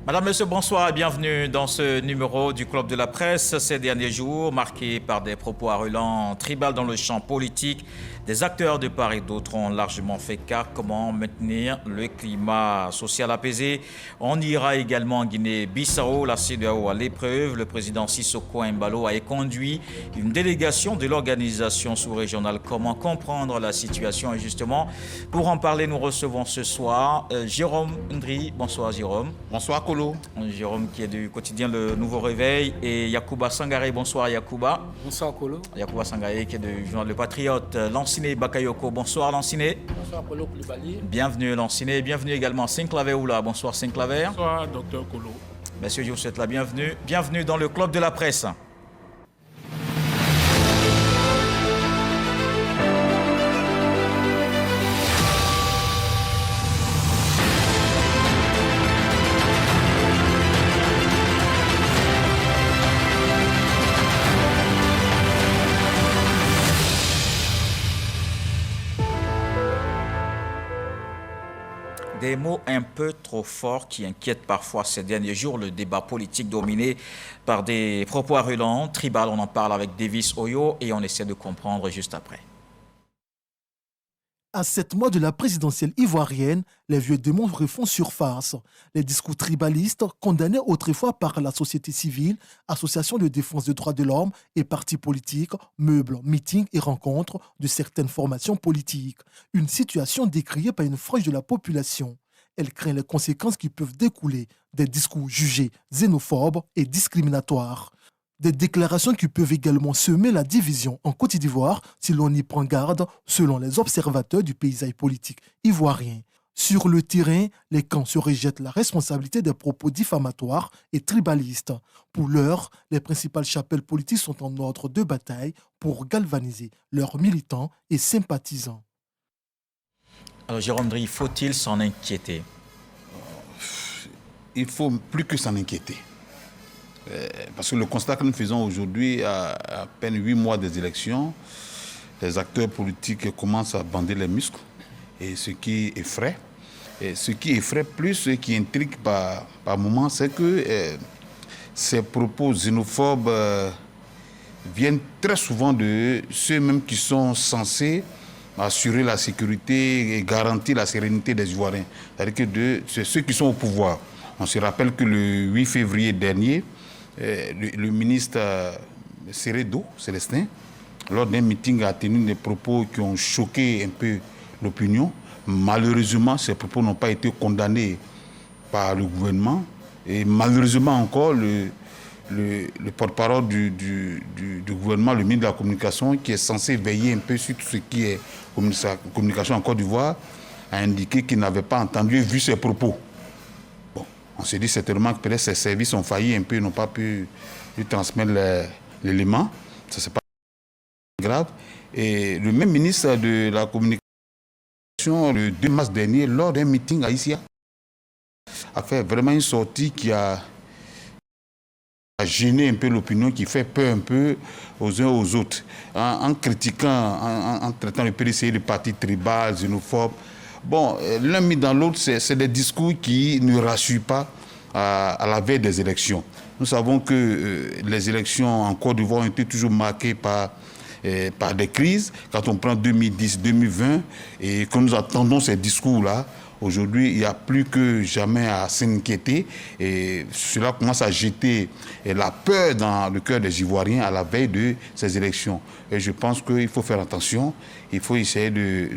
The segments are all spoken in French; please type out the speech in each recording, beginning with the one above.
Madame, Monsieur, bonsoir et bienvenue dans ce numéro du Club de la Presse. Ces derniers jours, marqués par des propos arrogants tribal dans le champ politique, des acteurs de part et d'autre ont largement fait cas comment maintenir le climat social apaisé. On ira également en Guinée-Bissau, la CEDEAO à l'épreuve. Le président Sissoko Embalo a conduit une délégation de l'organisation sous-régionale. Comment comprendre la situation? Et justement, pour en parler, nous recevons ce soir Jérôme Ndri. Bonsoir Jérôme. Bonsoir Kolo. Jérôme qui est du quotidien Le Nouveau Réveil et Yacouba Sangaré. Bonsoir Yacouba. Bonsoir Kolo. Yacouba Sangaré qui est du journal Le Patriote. Lanciné Bakayoko. Bonsoir Lanciné. Bonsoir Kolo Koulibaly. Bienvenue Lanciné. Bienvenue également Sinclaver Oula. Bonsoir Sinclaver. Bonsoir Docteur Kolo. Messieurs, je vous souhaite la bienvenue. Bienvenue dans le Club de la Presse. Des mots un peu trop forts qui inquiètent parfois ces derniers jours le débat politique dominé par des propos arrogants, tribal. On en parle avec Davis Oyo et on essaie de comprendre juste après. À 7 mois de la présidentielle ivoirienne, les vieux démons refont surface. Les discours tribalistes, condamnés autrefois par la société civile, associations de défense des droits de l'homme et partis politiques, meublent, meetings et rencontres de certaines formations politiques. Une situation décriée par une frange de la population. Elle craint les conséquences qui peuvent découler des discours jugés xénophobes et discriminatoires. Des déclarations qui peuvent également semer la division en Côte d'Ivoire si l'on y prend garde, selon les observateurs du paysage politique ivoirien. Sur le terrain, les camps se rejettent la responsabilité des propos diffamatoires et tribalistes. Pour l'heure, les principales chapelles politiques sont en ordre de bataille pour galvaniser leurs militants et sympathisants. Alors Jérôme Dry, faut-il s'en inquiéter? Il faut plus que s'en inquiéter. Parce que le constat que nous faisons aujourd'hui, à peine 8 mois des élections, les acteurs politiques commencent à bander les muscles, et ce qui effraie. Et ce qui effraie plus, ce qui intrigue par moments, c'est que ces propos xénophobes viennent très souvent de ceux-mêmes qui sont censés assurer la sécurité et garantir la sérénité des Ivoiriens. C'est-à-dire que c'est ceux qui sont au pouvoir. On se rappelle que le 8 février dernier, le ministre Seredo, Célestin, lors d'un meeting, a tenu des propos qui ont choqué un peu l'opinion. Malheureusement, ces propos n'ont pas été condamnés par le gouvernement. Et malheureusement encore, le porte-parole du gouvernement, le ministre de la Communication, qui est censé veiller un peu sur tout ce qui est communication en Côte d'Ivoire, a indiqué qu'il n'avait pas entendu et vu ces propos. On s'est dit certainement que peut-être ces services ont failli un peu, n'ont pas pu lui transmettre l'élément. Ça, c'est pas grave. Et le même ministre de la Communication, le 2 mars dernier, lors d'un meeting à Issia, a fait vraiment une sortie qui a gêné un peu l'opinion, qui fait peur un peu aux uns aux autres, en critiquant, en traitant le PDC de parti tribal, xénophobe. Bon, l'un mis dans l'autre, c'est des discours qui ne rassurent pas à la veille des élections. Nous savons que les élections en Côte d'Ivoire ont été toujours marquées par des crises. Quand on prend 2010, 2020, et que nous attendons ces discours-là, aujourd'hui, il n'y a plus que jamais à s'inquiéter. Et cela commence à jeter la peur dans le cœur des Ivoiriens à la veille de ces élections. Et je pense qu'il faut faire attention. Il faut essayer de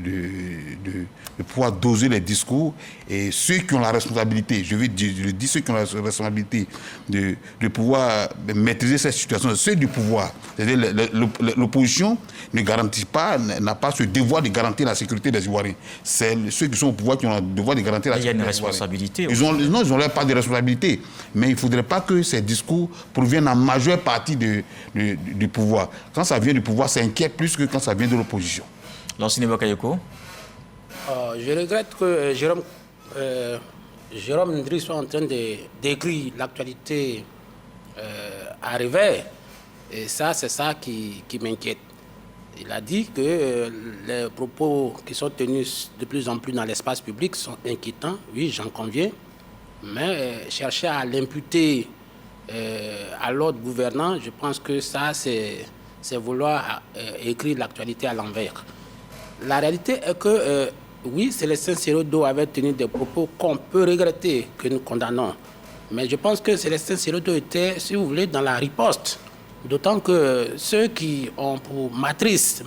pouvoir doser les discours. Et ceux qui ont la responsabilité, je le dis, ceux qui ont la responsabilité de pouvoir maîtriser cette situation, ceux du pouvoir. C'est-à-dire l'opposition ne garantit pas, n'a pas ce devoir de garantir la sécurité des Ivoiriens. C'est ceux qui sont au pouvoir qui ont le devoir de garantir la sécurité des Ivoiriens. Il y a une responsabilité. Non, ils n'ont pas de responsabilité. Mais il ne faudrait pas que ces discours proviennent en majeure partie du pouvoir. Quand ça vient du pouvoir, ça inquiète plus que quand ça vient de l'opposition. Lanciné Bakayoko. Je regrette que Jérôme Ndri soit en train de décrire l'actualité à revers. Et ça, c'est ça qui m'inquiète. Il a dit que les propos qui sont tenus de plus en plus dans l'espace public sont inquiétants. Oui, j'en conviens. Mais chercher à l'imputer à l'autre gouvernant, je pense que ça, c'est vouloir écrire l'actualité à l'envers. La réalité est que, oui, Célestin Sirodo avait tenu des propos qu'on peut regretter, que nous condamnons. Mais je pense que Célestin Sirodo était, si vous voulez, dans la riposte. D'autant que ceux qui ont pour matrice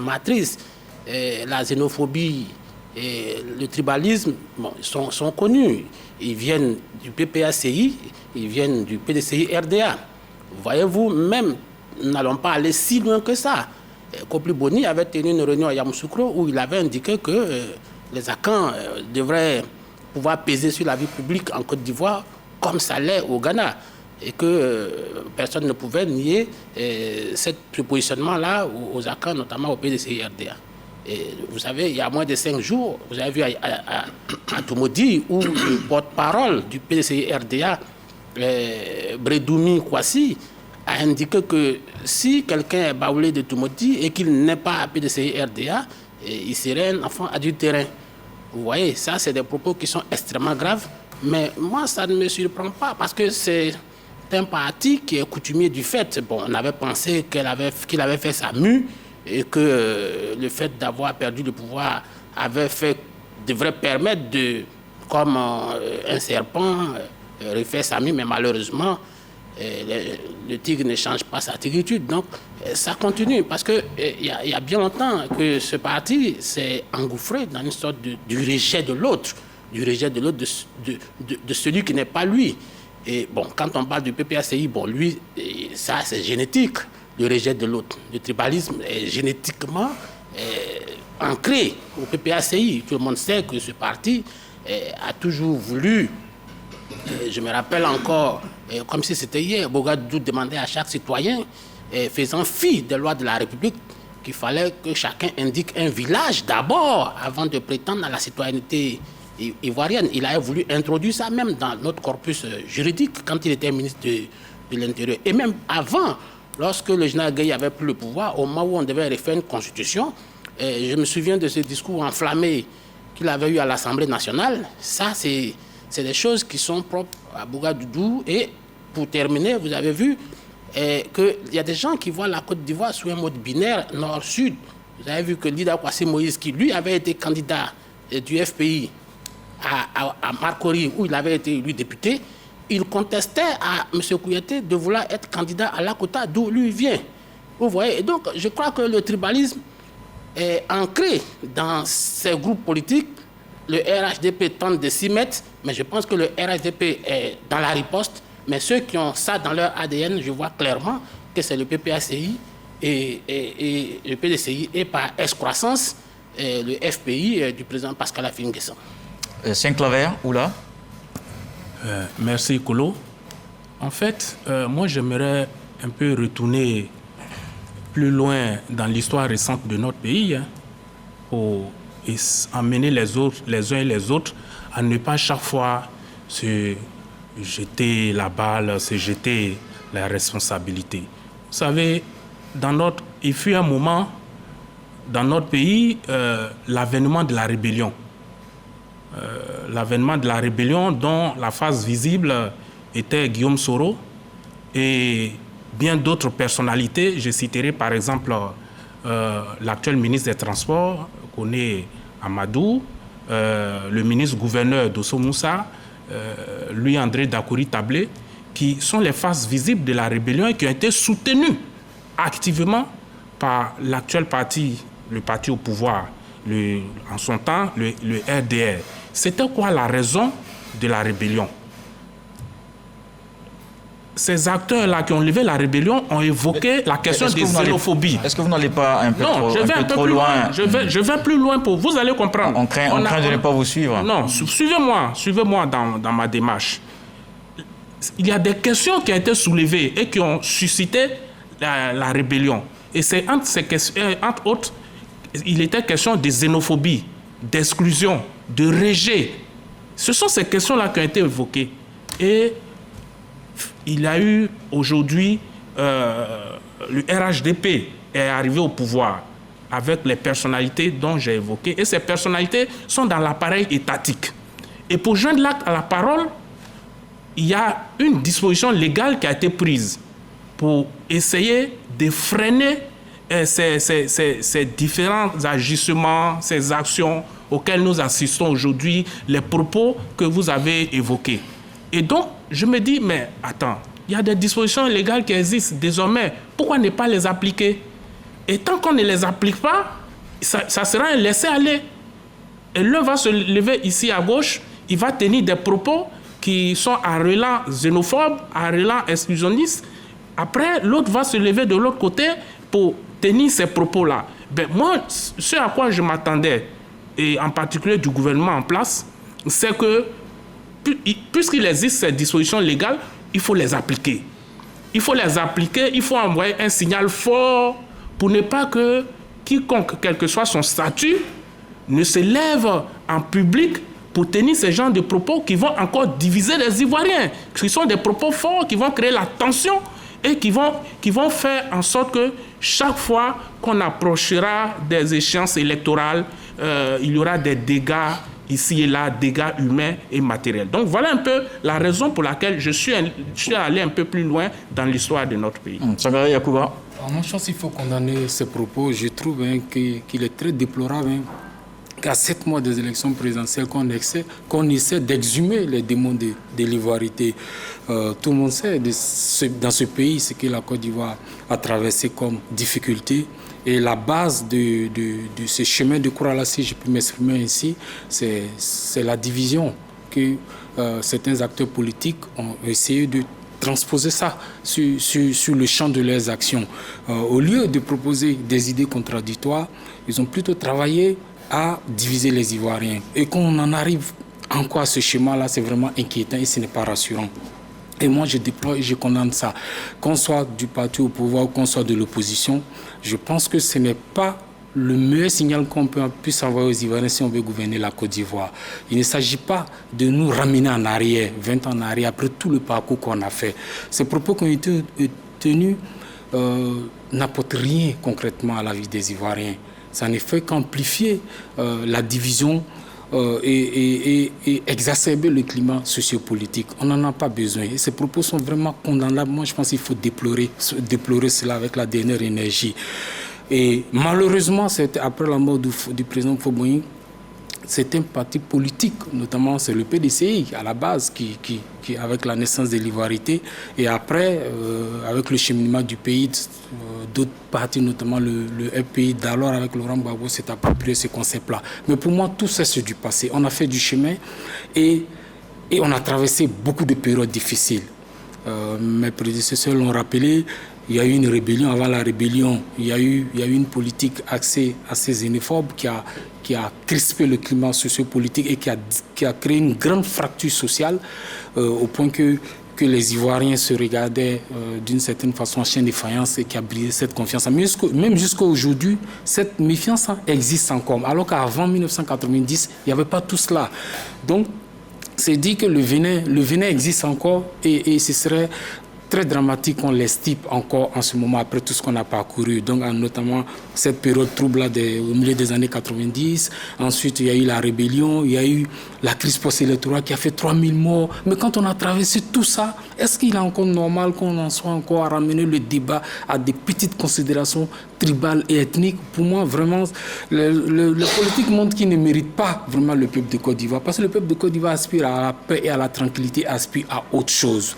la xénophobie et le tribalisme, bon, sont connus. Ils viennent du PPACI, ils viennent du PDCI-RDA. Voyez-vous, même, nous n'allons pas aller si loin que ça. Kopli Boni avait tenu une réunion à Yamoussoukro où il avait indiqué que les Akans devraient pouvoir peser sur la vie publique en Côte d'Ivoire comme ça l'est au Ghana. Et que personne ne pouvait nier ce positionnement-là aux Akans, notamment au PDCI-RDA. Et vous savez, il y a moins de 5 jours, vous avez vu à Tumodi, où le porte-parole du PDCI-RDA, Bredoumi Kwasi, a indiqué que si quelqu'un est baoulé de Tumodi et qu'il n'est pas à PDCI-RDA, il serait un enfant adultérin. Vous voyez, ça, c'est des propos qui sont extrêmement graves. Mais moi, ça ne me surprend pas parce que c'est un parti qui est coutumier du fait. Bon, on avait pensé qu'il avait fait sa mue et que le fait d'avoir perdu le pouvoir devrait permettre de, comme un serpent, refaire sa mue, mais malheureusement, le tigre ne change pas sa tigritude. Donc, ça continue parce qu'il y a bien longtemps que ce parti s'est engouffré dans une sorte du rejet de l'autre, de celui qui n'est pas lui. Et bon, quand on parle du PPACI, bon, lui, ça, c'est génétique, le rejet de l'autre. Le tribalisme est génétiquement ancré au PPACI. Tout le monde sait que ce parti a toujours voulu, je me rappelle encore, comme si c'était hier, Bogadou demandait à chaque citoyen, faisant fi des lois de la République, qu'il fallait que chacun indique un village d'abord avant de prétendre à la citoyenneté ivoirienne. Il avait voulu introduire ça même dans notre corpus juridique quand il était ministre de l'Intérieur. Et même avant, lorsque le général Gueye avait pris le pouvoir, au moment où on devait refaire une constitution, je me souviens de ce discours enflammé qu'il avait eu à l'Assemblée nationale. Ça, c'est des choses qui sont propres à Bougadoudou. Et pour terminer, vous avez vu qu'il y a des gens qui voient la Côte d'Ivoire sous un mode binaire nord-sud. Vous avez vu que Lida Kwasi Moïse, qui lui avait été candidat du FPI à Marcory, où il avait été élu député, il contestait à M. Kouyaté de vouloir être candidat à Lakota, d'où lui vient. Vous voyez, et donc je crois que le tribalisme est ancré dans ces groupes politiques. Le RHDP tente de s'y mettre, mais je pense que le RHDP est dans la riposte. Mais ceux qui ont ça dans leur ADN, je vois clairement que c'est le PPACI et le PDCI, et par excroissance, le FPI du président Pascal Affi-N'Guessan. Saint-Claver, Oula. Merci, Kolo. En fait, moi, j'aimerais un peu retourner plus loin dans l'histoire récente de notre pays, et amener les uns et les autres à ne pas chaque fois se jeter la balle, se jeter la responsabilité. Vous savez, il fut un moment dans notre pays, l'avènement de la rébellion. L'avènement de la rébellion dont la face visible était Guillaume Soro et bien d'autres personnalités. Je citerai par exemple l'actuel ministre des Transports, Koné Amadou, le ministre-gouverneur Dosso Moussa, Louis-André Dakouri-Tablé, qui sont les faces visibles de la rébellion et qui ont été soutenus activement par l'actuel parti, le parti au pouvoir, en son temps, le RDR. C'était quoi la raison de la rébellion? Ces acteurs-là qui ont levé la rébellion ont évoqué la question des xénophobies. Est-ce que vous n'allez pas un peu trop loin? Je vais plus loin pour vous allez comprendre. On craint de ne pas vous suivre. Non, suivez-moi dans ma démarche. Il y a des questions qui ont été soulevées et qui ont suscité la rébellion. Et c'est entre ces questions, entre autres, il était question de xénophobie, d'exclusion, de rejet. Ce sont ces questions-là qui ont été évoquées. Et il y a eu aujourd'hui, le RHDP est arrivé au pouvoir avec les personnalités dont j'ai évoqué. Et ces personnalités sont dans l'appareil étatique. Et pour joindre l'acte à la parole, il y a une disposition légale qui a été prise pour essayer de freiner ces différents agissements, ces actions auxquelles nous assistons aujourd'hui, les propos que vous avez évoqués. Et donc, je me dis, mais attends, il y a des dispositions légales qui existent désormais. Pourquoi ne pas les appliquer? Et tant qu'on ne les applique pas, ça sera un laisser-aller. Et l'un va se lever ici à gauche, il va tenir des propos qui sont à relent xénophobe, à relent exclusionniste. Après, l'autre va se lever de l'autre côté pour tenir ces propos-là. Ben, moi, ce à quoi je m'attendais, et en particulier du gouvernement en place, c'est que, puisqu'il existe ces dispositions légales, il faut les appliquer. Il faut les appliquer, il faut envoyer un signal fort pour ne pas que quiconque, quel que soit son statut, ne se lève en public pour tenir ce genre de propos qui vont encore diviser les Ivoiriens, qui sont des propos forts, qui vont créer la tension et qui vont faire en sorte que chaque fois qu'on approchera des échéances électorales, il y aura des dégâts ici et là, dégâts humains et matériels. Donc voilà un peu la raison pour laquelle je suis allé un peu plus loin dans l'histoire de notre pays. Sangaré Yacouba. Moi, je pense qu'il faut condamner ces propos. Je trouve qu'il est très déplorable qu'à 7 mois des élections présidentielles, qu'on essaie d'exhumer les démons de l'ivoirité. Tout le monde sait dans ce pays ce que la Côte d'Ivoire a traversé comme difficulté. Et la base de ce chemin de croix-là, si je peux m'exprimer ainsi, c'est la division que certains acteurs politiques ont essayé de transposer ça sur le champ de leurs actions. Au lieu de proposer des idées contradictoires, ils ont plutôt travaillé à diviser les Ivoiriens. Et quand on en arrive encore à ce schéma-là, c'est vraiment inquiétant et ce n'est pas rassurant. Et moi, je déploie et je condamne ça. Qu'on soit du parti au pouvoir ou qu'on soit de l'opposition, je pense que ce n'est pas le meilleur signal qu'on puisse envoyer aux Ivoiriens si on veut gouverner la Côte d'Ivoire. Il ne s'agit pas de nous ramener en arrière, 20 ans en arrière, après tout le parcours qu'on a fait. Ces propos qui ont été tenus n'apportent rien concrètement à la vie des Ivoiriens. Ça ne fait qu'amplifier la division et exacerber le climat sociopolitique. On n'en a pas besoin. Et ces propos sont vraiment condamnables. Moi, je pense qu'il faut déplorer cela avec la dernière énergie. Et malheureusement, après la mort du président Faure-Boigny, c'est un parti politique, notamment c'est le PDCI à la base, qui avec la naissance de l'ivoirité, et après, avec le cheminement du pays, d'autres partis, notamment le FPI d'alors avec Laurent Gbagbo, s'est approprié ce concept-là. Mais pour moi, tout ça, c'est du passé. On a fait du chemin et on a traversé beaucoup de périodes difficiles. Mes prédécesseurs l'ont rappelé. Il y a eu une rébellion. Avant la rébellion, il y a eu une politique assez xénophobe qui a crispé le climat sociopolitique et qui a créé une grande fracture sociale au point que les Ivoiriens se regardaient d'une certaine façon en chien de faïence et qui a brisé cette confiance. Même jusqu'à aujourd'hui, cette méfiance existe encore. Alors qu'avant 1990, il n'y avait pas tout cela. Donc, c'est dit que le venin existe encore et ce serait très dramatique qu'on l'estipe encore en ce moment après tout ce qu'on a parcouru. Donc notamment cette période trouble au milieu des années 90. Ensuite, il y a eu la rébellion, il y a eu la crise post-électorale qui a fait 3000 morts. Mais quand on a traversé tout ça, est-ce qu'il est encore normal qu'on en soit encore à ramener le débat à des petites considérations tribales et ethniques? Pour moi, vraiment, le politique montre qu'il ne mérite pas vraiment le peuple de Côte d'Ivoire. Parce que le peuple de Côte d'Ivoire aspire à la paix et à la tranquillité, aspire à autre chose.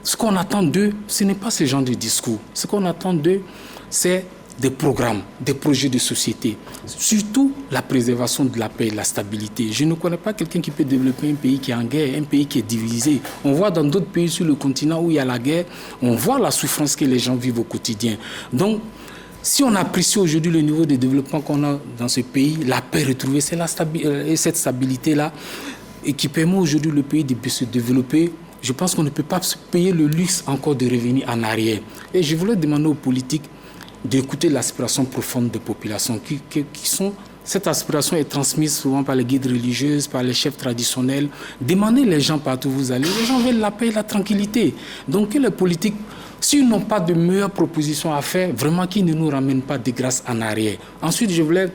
Ce qu'on attend d'eux, ce n'est pas ce genre de discours. Ce qu'on attend d'eux, c'est des programmes, des projets de société. Surtout la préservation de la paix et de la stabilité. Je ne connais pas quelqu'un qui peut développer un pays qui est en guerre, un pays qui est divisé. On voit dans d'autres pays sur le continent où il y a la guerre, on voit la souffrance que les gens vivent au quotidien. Donc, si on apprécie aujourd'hui le niveau de développement qu'on a dans ce pays, la paix retrouvée, c'est cette stabilité-là et qui permet aujourd'hui le pays de se développer. Je pense qu'on ne peut pas se payer le luxe encore de revenir en arrière. Et je voulais demander aux politiques d'écouter l'aspiration profonde des populations qui sont... Cette aspiration est transmise souvent par les guides religieuses, par les chefs traditionnels. Demandez les gens partout où vous allez. Les gens veulent la paix et la tranquillité. Donc que les politiques, s'ils n'ont pas de meilleures propositions à faire, vraiment qu'ils ne nous ramènent pas de grâce en arrière. Ensuite, je voulais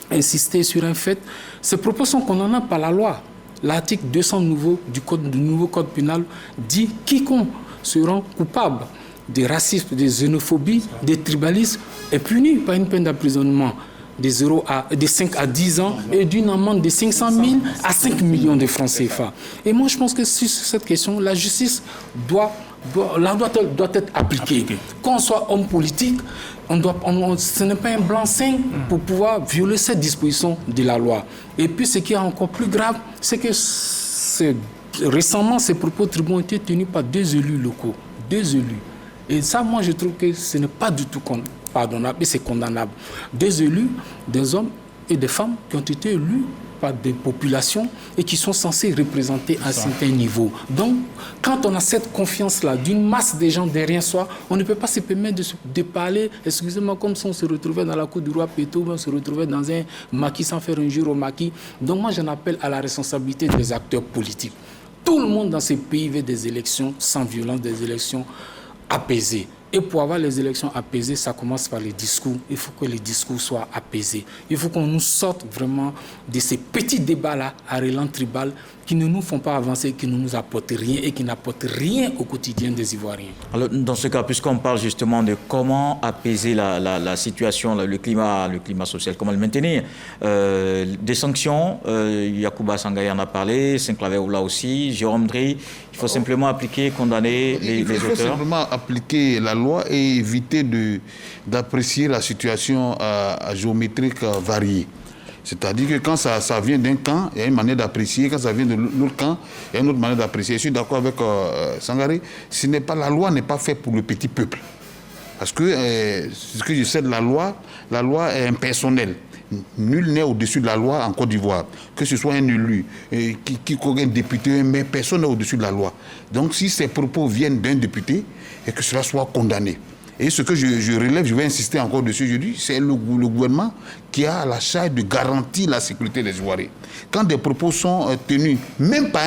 insister sur un fait. Ces propos sont condamnables par la loi. l'article 200 du nouveau code pénal dit quiconque sera coupable de racisme, de xénophobie, de tribalisme est puni par une peine d'emprisonnement de 5 à 10 ans et d'une amende de 500 000 à 5 millions de francs CFA. Et moi, je pense que sur cette question, la justice doit être appliquée. Qu'on soit homme politique, ce n'est pas un blanc-seing pour pouvoir violer cette disposition de la loi. Et puis, ce qui est encore plus grave, c'est que récemment, ces propos tribunaux ont été tenus par 2 élus locaux. 2 élus. Et ça, moi, je trouve que ce n'est pas du tout pardonnable et c'est condamnable. 2 élus, des hommes et des femmes qui ont été élus par des populations et qui sont censés représenter un certain niveau. Donc, quand on a cette confiance-là d'une masse de gens derrière soi, on ne peut pas se permettre de parler, excusez-moi, comme si on se retrouvait dans la cour du roi Péto, on se retrouvait dans un maquis sans faire injure au maquis. Donc, moi, j'en appelle à la responsabilité des acteurs politiques. Tout le monde dans ces pays veut des élections sans violence, des élections apaisées. Et pour avoir les élections apaisées, ça commence par les discours. Il faut que les discours soient apaisés. Il faut qu'on nous sorte vraiment de ces petits débats-là à relance tribal qui ne nous font pas avancer, qui ne nous apportent rien et qui n'apportent rien au quotidien des Ivoiriens. Alors, dans ce cas, puisqu'on parle justement de comment apaiser la situation, le climat social, comment le maintenir, des sanctions, Yacouba Sangaye en a parlé, Saint-Claver Oula aussi, Jérôme Dri, il faut simplement appliquer, condamner les auteurs. Il faut simplement appliquer la loi et éviter d'apprécier la situation à géométrique variée. C'est-à-dire que quand ça vient d'un camp, il y a une manière d'apprécier. Quand ça vient de l'autre camp, il y a une autre manière d'apprécier. Je suis d'accord avec Sangaré. La loi n'est pas faite pour le petit peuple. Parce que ce que je sais de la loi est impersonnelle. Nul n'est au-dessus de la loi en Côte d'Ivoire. Que ce soit un élu, un député, mais personne n'est au-dessus de la loi. Donc si ces propos viennent d'un député, et que cela soit condamné. Et ce que je relève, je vais insister encore dessus, je dis, c'est le gouvernement qui a la charge de garantir la sécurité des Ivoiriens. Quand des propos sont tenus, même par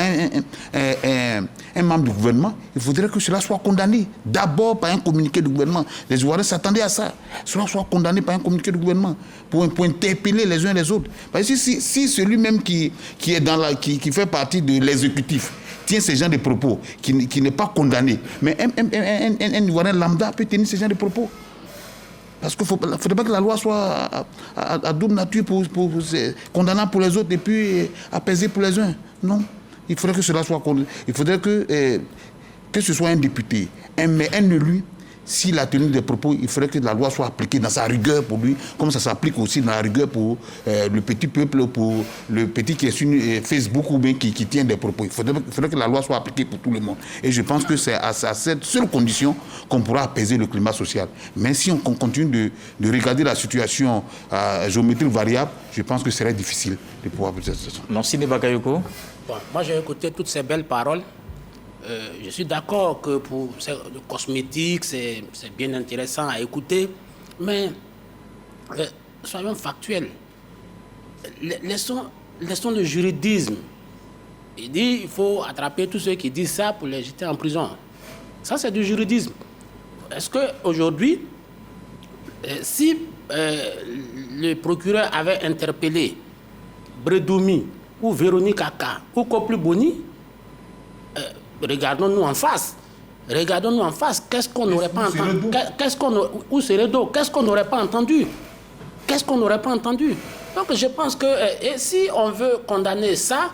un membre du gouvernement, il faudrait que cela soit condamné. D'abord par un communiqué du gouvernement. Les Ivoiriens s'attendaient à ça. Cela soit condamné par un communiqué du gouvernement pour interpeller les uns les autres. Parce que si celui-même qui fait partie de l'exécutif tient ce genre de propos, qui n'est pas condamné. Mais un Ivoirien lambda peut tenir ce genre de propos. Parce qu'il ne faudrait pas que la loi soit à double nature condamnant pour les autres et puis apaisée pour les uns. Non. Il faudrait que cela soit condamné. Il faudrait que ce soit un député, mais un élu. S'il a tenu des propos, il faudrait que la loi soit appliquée dans sa rigueur pour lui, comme ça s'applique aussi dans la rigueur pour le petit peuple, pour le petit qui est sur Facebook ou bien qui tient des propos. Il faudrait que la loi soit appliquée pour tout le monde. Et je pense que c'est à cette seule condition qu'on pourra apaiser le climat social. Mais si on continue de regarder la situation à géométrie variable, je pense que ce serait difficile de pouvoir apaiser cette situation. Merci Bakayoko. Bon, moi j'ai écouté toutes ces belles paroles. Je suis d'accord que pour le cosmétique, c'est bien intéressant à écouter, mais soyons factuels. Laissons le juridisme. Il dit qu'il faut attraper tous ceux qui disent ça pour les jeter en prison. Ça, c'est du juridisme. Est-ce qu'aujourd'hui, si le procureur avait interpellé Bredoumi ou Véronique Aka ou Kopli Boni, regardons-nous en face. Qu'est-ce qu'on n'aurait pas entendu? Ou Seredo, qu'est-ce qu'on n'aurait pas entendu? Donc je pense que si on veut condamner ça,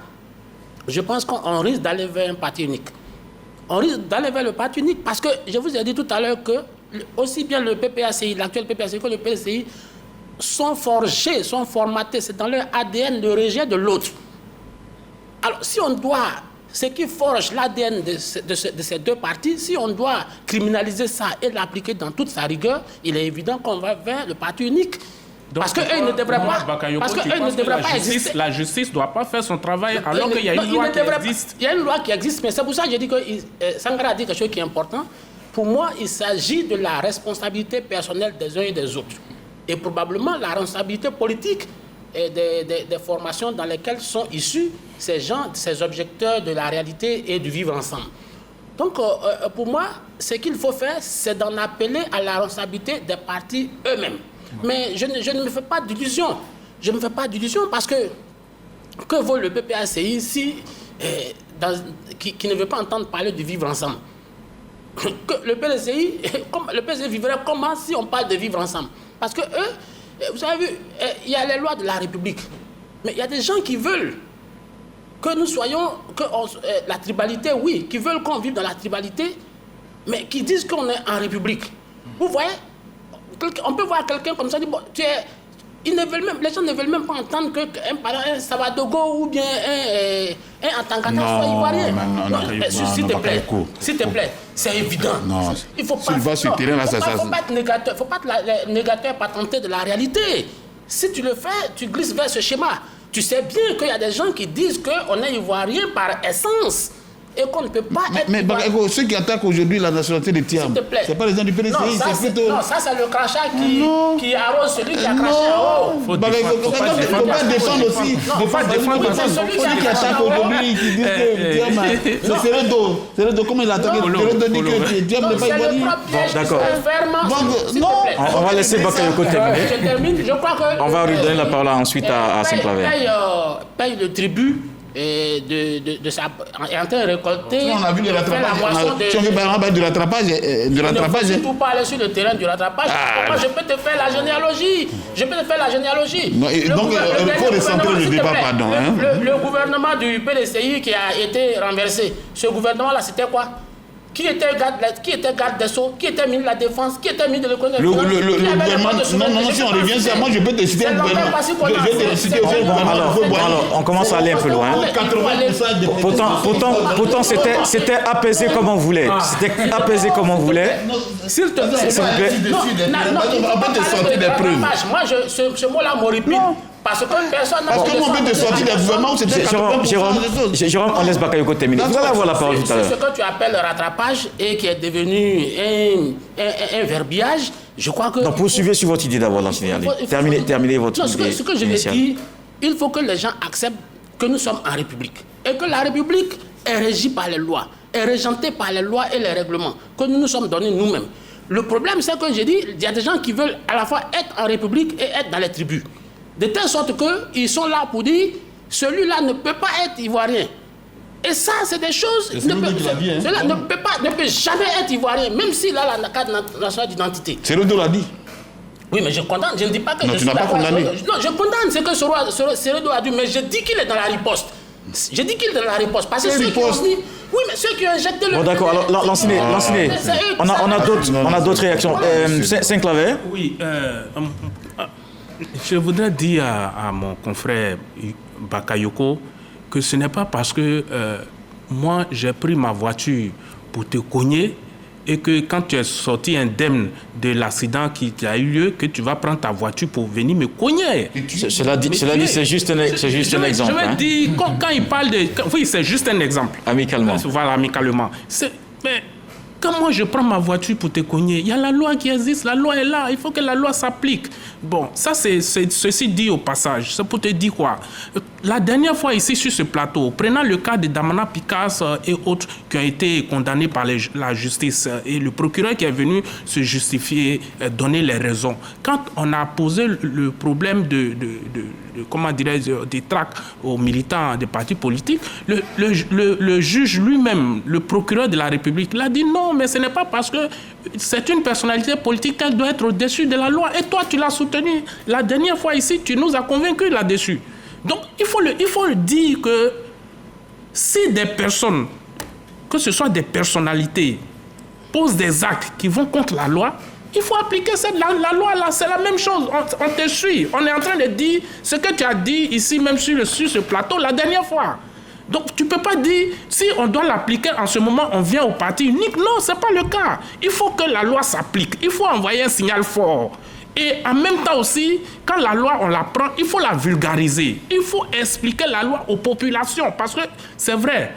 je pense qu'on risque d'aller vers un parti unique. On risque d'aller vers le parti unique parce que je vous ai dit tout à l'heure que aussi bien le PPACI, l'actuel PPACI que le PCI sont forgés, sont formatés. C'est dans leur ADN le rejet de l'autre. Alors si on doit... Ce qui forge l'ADN de ces deux partis, si on doit criminaliser ça et l'appliquer dans toute sa rigueur, il est évident qu'on va vers le parti unique. Donc, parce qu'eux ne devraient pas exister. La justice ne doit pas faire son travail alors qu'il y a une loi qui existe. Il y a une loi qui existe, mais c'est pour ça que j'ai dit que Sankara a dit quelque chose qui est important. Pour moi, il s'agit de la responsabilité personnelle des uns et des autres. Et probablement la responsabilité politique et des formations dans lesquelles sont issus ces gens, ces objecteurs de la réalité et du vivre ensemble. Donc, pour moi, ce qu'il faut faire, c'est d'en appeler à la responsabilité des partis eux-mêmes. Mais je ne me fais pas d'illusions. Je ne me fais pas d'illusions parce que Que vaut le PPACI qui ne veut pas entendre parler de vivre ensemble? Que le PPACI vivrait comment si on parle de vivre ensemble? Parce que eux, vous avez vu, il y a les lois de la République. Mais il y a des gens qui veulent que nous soyons, la tribalité, oui, qui veulent qu'on vive dans la tribalité, mais qui disent qu'on est en République. Vous voyez, on peut voir quelqu'un comme ça, dire, bon, les gens ne veulent même pas entendre qu'un parent, un Savadogo ou bien un Atankata soit ivoirien. S'il te plaît, c'est évident. Non, il faut pas faut pas être négateur patenté de la réalité. Si tu le fais, tu glisses vers ce schéma. Tu sais bien qu'il y a des gens qui disent qu'on est ivoirien par essence et qu'on ne peut pas être... Mais ceux qui attaquent aujourd'hui la nationalité des Tiam, c'est pas les gens du PDCI, c'est plutôt... Non, ça c'est le crachat qui arrose celui qui a craché en haut. Faut pas défendre aussi. Faut pas défendre celui qui attaque aujourd'hui, qui dit que Tiam, c'est Seredo. Comment il a attaqué Seredo dit que Tiam n'est pas ivoirien. Bon, d'accord. Non. On va laisser Bakayoko terminer. Je termine, je crois que... On va lui donner la parole ensuite à Saint-Claver. Paye le tribut de sa... est en train de récolter... On a vu le rattrapage. Si on veut parler du rattrapage... Il ne faut surtout pas aller sur le terrain du rattrapage. Moi, je peux te faire la généalogie. Donc, il faut recentrer le débat, pardon. Le gouvernement du PDCI qui a été renversé, ce gouvernement-là, c'était quoi? Qui était garde des Sceaux? Qui était ministre de la Défense? Qui était ministre de l'économie? Le gouvernement... Non, si on revient sur ça, moi je peux te citer un gouvernement. Je vais te citer un gouvernement. Alors, on commence à aller un peu loin. Pourtant, c'était apaisé comme on voulait. S'il te plaît. On peut te sortir des preuves. Moi, ce mot-là m'horripile. Parce que personne n'a... Parce que on peut te sortir des gouvernements où c'était 80% Jérôme, on laisse Bakayoko terminer. Vous allez avoir la parole tout à l'heure. Ce que tu appelles le rattrapage et qui est devenu un verbiage, je crois que... Donc, poursuivez sur votre idée d'abord, terminez votre idée. Ce que je veux dire, il faut que les gens acceptent que nous sommes en République. Et que la République est régie par les lois, est régentée par les lois et les règlements que nous nous sommes donnés nous-mêmes. Le problème, c'est que j'ai dit, il y a des gens qui veulent à la fois être en République et être dans les tribus. De telle sorte qu'ils sont là pour dire celui-là ne peut pas être ivoirien. Et ça, c'est des choses... Cela ne peut jamais être ivoirien, même s'il a la carte nationale d'identité. Seredo l'a dit. Oui, mais je condamne. Je ne dis pas que non, je tu suis n'as pas condamné. Non, je condamne ce que Seredo a dit, mais je dis qu'il est dans la riposte. Je dis qu'il est dans la riposte. Parce que ceux qui ont dit... Oui, mais ceux qui ont injecté le... Bon, d'accord, alors lancez-les. On a d'autres réactions. Saint-Claver. Oui, je voudrais dire à mon confrère Bakayoko que ce n'est pas parce que moi j'ai pris ma voiture pour te cogner et que quand tu es sorti indemne de l'accident qui a eu lieu, que tu vas prendre ta voiture pour venir me cogner. Cela dit, c'est juste un exemple. Je veux dire, quand il parle de... Oui, c'est juste un exemple. Amicalement. Voilà, amicalement. Mais quand moi je prends ma voiture pour te cogner, il y a la loi qui existe, la loi est là, il faut que la loi s'applique. Bon, ça c'est ceci dit au passage, c'est pour te dire quoi. La dernière fois ici sur ce plateau, prenant le cas de Damana Picasse et autres qui ont été condamnés par la justice et le procureur qui est venu se justifier, donner les raisons. Quand on a posé le problème comment dirais-je, des tracts aux militants des partis politiques, le juge lui-même, le procureur de la République, l'a dit non, mais ce n'est pas parce que c'est une personnalité politique qu'elle doit être au-dessus de la loi. Et toi, tu l'as soutenu. La dernière fois ici, tu nous as convaincus là-dessus. Donc, il faut le dire que si des personnes, que ce soit des personnalités, posent des actes qui vont contre la loi, il faut appliquer la loi là, c'est la même chose. On te suit. On est en train de dire ce que tu as dit ici, même sur ce plateau, la dernière fois. Donc, tu ne peux pas dire, si on doit l'appliquer en ce moment, on vient au parti unique. Non, ce n'est pas le cas. Il faut que la loi s'applique. Il faut envoyer un signal fort. Et en même temps aussi, quand la loi, on la prend, il faut la vulgariser. Il faut expliquer la loi aux populations. Parce que c'est vrai,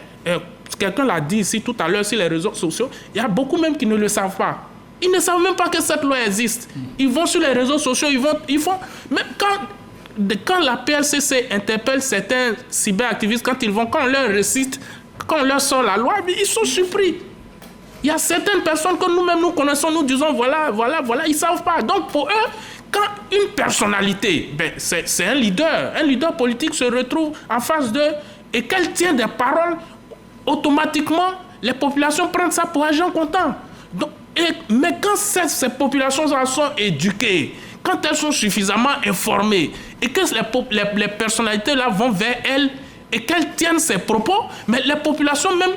quelqu'un l'a dit ici tout à l'heure sur les réseaux sociaux, il y a beaucoup même qui ne le savent pas. Ils ne savent même pas que cette loi existe. Ils vont sur les réseaux sociaux, ils font... Même quand la PLCC interpelle certains cyberactivistes, quand on leur récite, quand on leur sort la loi, ils sont surpris. Il y a certaines personnes que nous-mêmes nous connaissons, nous disons voilà, ils ne savent pas. Donc pour eux, quand une personnalité, c'est un leader politique se retrouve en face d'eux et qu'elle tient des paroles, automatiquement, les populations prennent ça pour agent comptant. Mais quand ces populations sont éduquées, quand elles sont suffisamment informées et que les personnalités-là vont vers elles et qu'elles tiennent ces propos, mais les populations même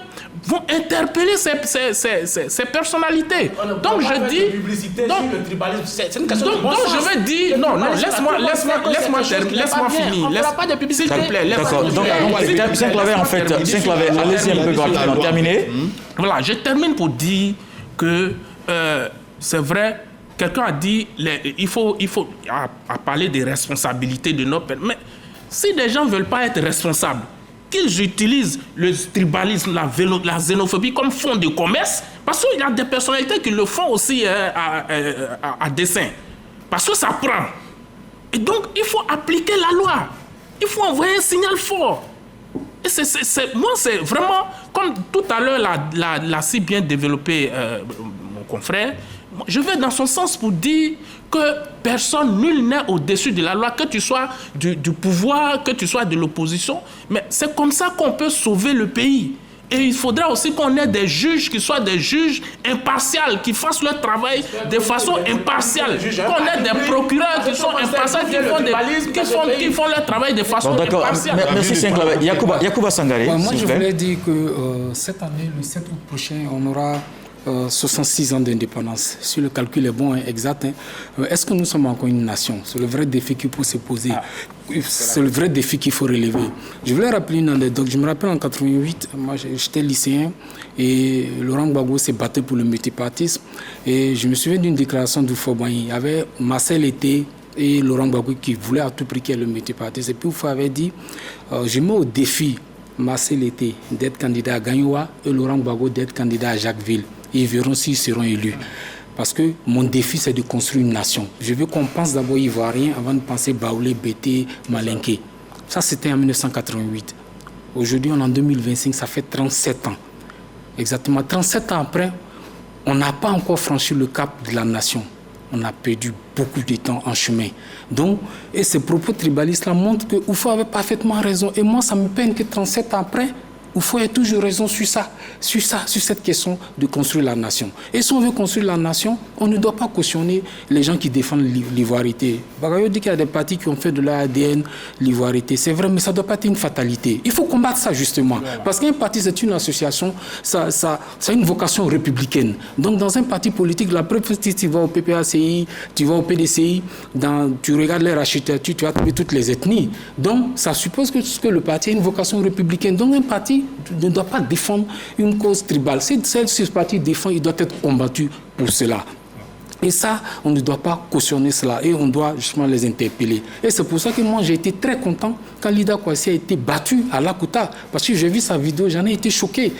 vont interpeller ces personnalités. Donc je dis... C'est une question de bon sens. Je veux dire... Non, laisse-moi finir. S'il te plaît, d'accord. Donc, Synclavé, en fait, allez-y un peu rapidement. Terminé. Voilà, je termine pour dire que c'est vrai, quelqu'un a dit il faut parler des responsabilités de nos pères. Mais si les gens ne veulent pas être responsables, qu'ils utilisent le tribalisme, la xénophobie comme fonds de commerce, parce qu'il y a des personnalités qui le font aussi à dessein. Parce que ça prend. Et donc, il faut appliquer la loi. Il faut envoyer un signal fort. Et moi, c'est vraiment, comme tout à l'heure l'a si bien développé mon confrère, je vais dans son sens pour dire que personne, nul n'est au-dessus de la loi, que tu sois du pouvoir, que tu sois de l'opposition. Mais c'est comme ça qu'on peut sauver le pays. Et il faudra aussi qu'on ait des juges qui soient des juges impartiaux, qui fassent leur travail de façon impartiale. Qu'on ait des procureurs qui sont impartiaux, qui font leur travail de façon impartiale. Merci Synclavé. Yacouba Sangaré. Moi, je voulais dire que cette année, le 7 août prochain, on aura 66 ans d'indépendance. Si le calcul est bon, exact, est-ce que nous sommes encore une nation? C'est le vrai défi qu'il faut se poser. C'est le vrai défi qu'il faut relever. Je voulais rappeler une anecdote. Je me rappelle en 88, moi j'étais lycéen et Laurent Gbagbo s'est battu pour le multipartisme. Et je me souviens d'une déclaration d'Oufo-Boigny. Il y avait Marcel Été et Laurent Gbagbo qui voulaient à tout prix qu'il y ait le multipartisme. Et puis Oufo avait dit, je mets au défi Marcel Été d'être candidat à Gagnoua et Laurent Gbagbo d'être candidat à Jacquesville. Ils verront s'ils seront élus. Parce que mon défi, c'est de construire une nation. Je veux qu'on pense d'abord ivoirien avant de penser Baoulé, Bété, Malinké. Ça, c'était en 1988. Aujourd'hui, on est en 2025, ça fait 37 ans. Exactement 37 ans après, on n'a pas encore franchi le cap de la nation. On a perdu beaucoup de temps en chemin. Donc, et ces propos tribalistes-là montrent que Oufo avait parfaitement raison. Et moi, ça me peine que 37 ans après, Oufo ait toujours raison sur cette question de construire la nation. Et si on veut construire la nation, on ne doit pas cautionner les gens qui défendent l'ivoirité. Bagayo dit qu'il y a des partis qui ont fait de l'ADN l'ivoirité. C'est vrai, mais ça ne doit pas être une fatalité. Il faut combattre ça, justement. Parce qu'un parti, c'est une association, ça a une vocation républicaine. Donc, dans un parti politique, la preuve, si tu vas au PPACI, tu vas au PDCI, tu regardes leur architecture, tu vas trouver toutes les ethnies. Donc, ça suppose que le parti a une vocation républicaine. Donc, un parti ne doit pas défendre une cause tribale. Si ce parti défend, il doit être combattu pour cela. Et ça, on ne doit pas cautionner cela. Et on doit justement les interpeller. Et c'est pour ça que moi, j'ai été très content quand Lida Kouassi a été battu à Lakuta. Parce que j'ai vu sa vidéo, j'en ai été choqué.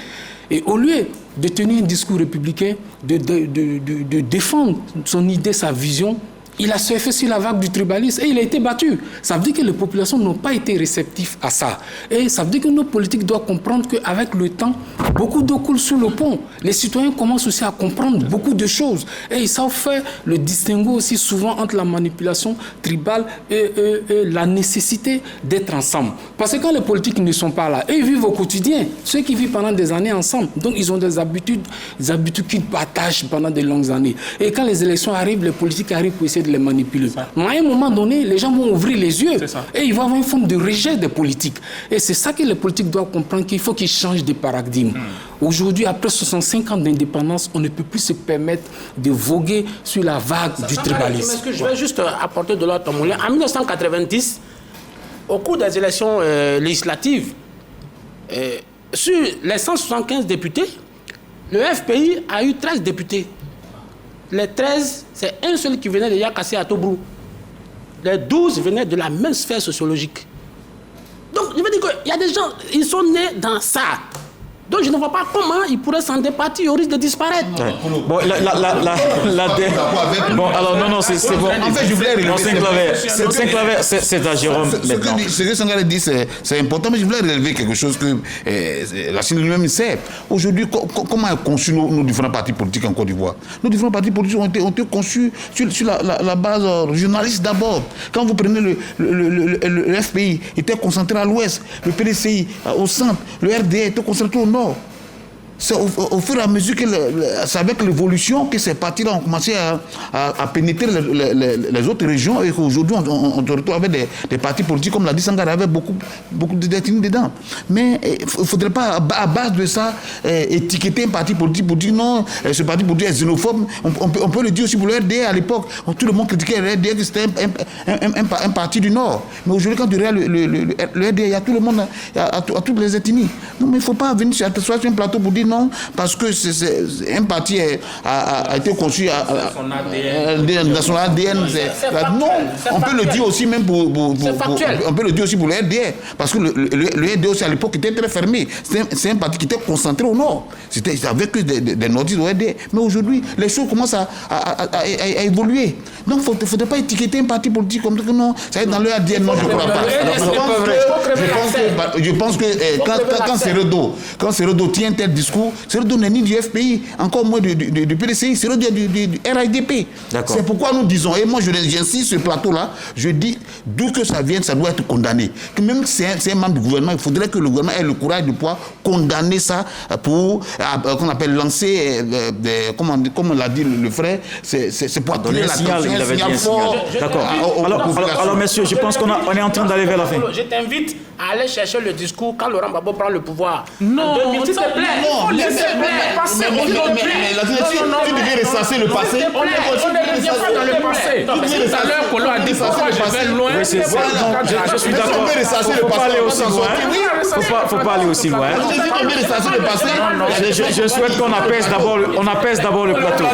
Et au lieu de tenir un discours républicain, de défendre son idée, sa vision, il a surfé sur la vague du tribalisme et il a été battu. Ça veut dire que les populations n'ont pas été réceptives à ça. Et ça veut dire que nos politiques doivent comprendre qu'avec le temps, beaucoup d'eau coule sous le pont. Les citoyens commencent aussi à comprendre beaucoup de choses. Et ils savent faire le distinguo aussi souvent entre la manipulation tribale et la nécessité d'être ensemble. Parce que quand les politiques ne sont pas là, ils vivent au quotidien. Ceux qui vivent pendant des années ensemble, donc ils ont des habitudes qu'ils partagent pendant de longues années. Et quand les élections arrivent, les politiques arrivent pour essayer de les manipuler. Mais à un moment donné, les gens vont ouvrir les yeux et ils vont avoir une forme de rejet des politiques. Et c'est ça que les politiques doivent comprendre, qu'il faut qu'ils changent de paradigme. Aujourd'hui, après 65 ans d'indépendance, on ne peut plus se permettre de voguer sur la vague du tribalisme. Mais je vais juste apporter de l'autre moulin. En 1990, au cours des élections législatives, sur les 175 députés, le FPI a eu 13 députés. Les 13, c'est un seul qui venait de Yakassé à Tobrou. Les 12 venaient de la même sphère sociologique. Donc, je veux dire qu'il y a des gens, ils sont nés dans ça. Donc je ne vois pas comment il pourrait s'en départir au risque de disparaître. Ouais. Bon, bon, alors non, c'est bon. En fait, je voulais Saint-Claver, c'est à Jérôme maintenant. Ce que Sangaré dit, c'est important, mais je voulais relever quelque chose que la Chine lui-même sait. Aujourd'hui, comment est conçu nos différents partis politiques en Côte d'Ivoire? Nos différents partis politiques ont été conçus sur la base régionaliste d'abord. Quand vous prenez le FPI, il était concentré à l'ouest, le PDCI au centre, le RDA était concentré au nord. C'est au fur et à mesure que c'est avec l'évolution que ces partis-là ont commencé à pénétrer les autres régions et qu'aujourd'hui on se retrouve avec des partis politiques comme l'a dit Sangaré avec beaucoup d'ethnies dedans. Mais il ne faudrait pas à base de ça étiqueter un parti politique pour dire non, ce parti politique est xénophobe. On peut le dire aussi pour le RDA à l'époque. Tout le monde critiquait le RDA que c'était un parti du Nord. Mais aujourd'hui quand tu regardes le RDA, il y a tout le monde, à toutes les ethnies. Non mais il ne faut pas venir sur un plateau pour dire non, parce que c'est un parti a été conçu dans son ADN. Non, on peut le dire aussi même on peut le dire aussi pour le RDA, parce que le RDA aussi à l'époque était très fermé. C'est un parti qui était concentré au nord. C'était avec des nordistes au RDA. Mais aujourd'hui, les choses commencent à évoluer. Donc il ne faudrait pas étiqueter un parti politique comme ça. Non, ça est dans le ADN. Non, je ne crois pas. Je pense que quand Seredo tient tel discours, Seredo n'est ni du FPI, encore moins du PDCI, Seredo est du RIDP. C'est pourquoi nous disons, et moi j'insiste sur ce plateau-là, je dis, d'où que ça vienne, ça doit être condamné. Que même si c'est un membre du gouvernement, il faudrait que le gouvernement ait le courage de pouvoir condamner ça pour, qu'on appelle lancer, comme l'a dit le frère, c'est pour donner un signal fort. D'accord. Alors messieurs, je pense qu'on est en train d'aller vers la fin. Je t'invite à aller chercher le discours quand Laurent Gbagbo prend le pouvoir. Non, s'il te plaît. Mais la direction, tu devais ressasser le passé. On n'est pas dans le passé. Tout à l'heure, Polo a dit pourquoi je vais loin. Je suis d'accord. Il ne faut pas aller aussi loin. Il ne faut pas aller aussi loin. Je souhaite qu'on apaise d'abord le plateau.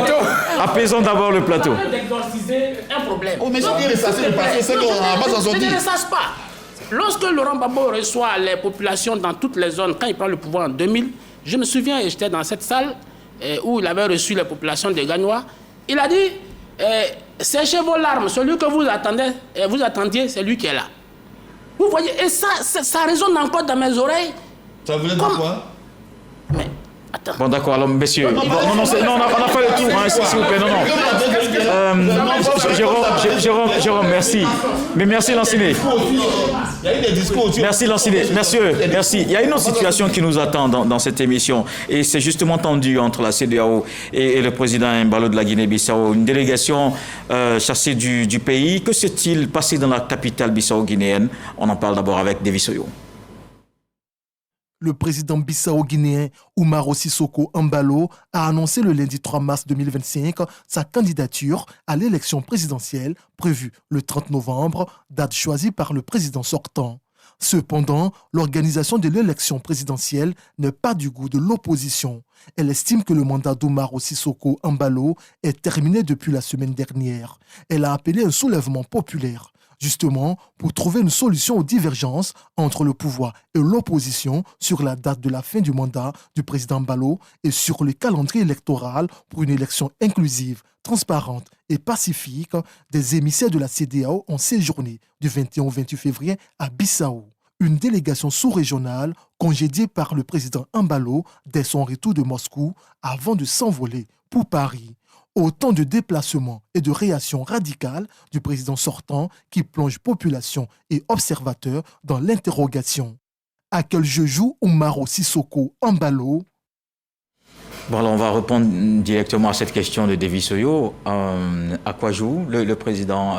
Apaisons d'abord le plateau. D'exorciser un problème. Mais si tu ressasser le passé, c'est qu'on va pas s'en sortir. Je ne ressasse pas. Lorsque Laurent Gbagbo reçoit les populations dans toutes les zones, quand il prend le pouvoir en 2000, je me souviens, j'étais dans cette salle où il avait reçu les populations de Gagnois. Il a dit, séchez vos larmes, celui que vous attendiez, c'est lui qui est là. Vous voyez, et ça résonne encore dans mes oreilles. Ça voulait dire quoi? Mais, attends. Bon d'accord, alors messieurs, on a fait le tour, hein, s'il vous plaît, Jérôme, merci. Mais merci Lanciné. Il y a eu des discours aussi. Merci Lanciné, merci. Il y a une autre situation qui nous attend dans cette émission, et c'est justement tendu entre la CEDEAO et le président Embalo de la Guinée-Bissau, une délégation chassée du pays. Que s'est-il passé dans la capitale bissau-guinéenne? On en parle d'abord avec Davis Oyo. Le président bissau-guinéen Umaro Sissoko Embalo a annoncé le lundi 3 mars 2025 sa candidature à l'élection présidentielle prévue le 30 novembre, date choisie par le président sortant. Cependant, l'organisation de l'élection présidentielle n'est pas du goût de l'opposition. Elle estime que le mandat d'Umaro Sissoko Embalo est terminé depuis la semaine dernière. Elle a appelé un soulèvement populaire. Justement, pour trouver une solution aux divergences entre le pouvoir et l'opposition sur la date de la fin du mandat du président Embalo et sur le calendrier électoral pour une élection inclusive, transparente et pacifique, des émissaires de la CEDEAO ont séjourné du 21 au 28 février à Bissau. Une délégation sous-régionale congédiée par le président Embalo dès son retour de Moscou avant de s'envoler pour Paris. Autant de déplacements et de réactions radicales du président sortant qui plonge population et observateurs dans l'interrogation. À quel jeu joue Umaro Sissoko Embalo? Bon, alors on va répondre directement à cette question de Davis Oyo. À quoi joue le président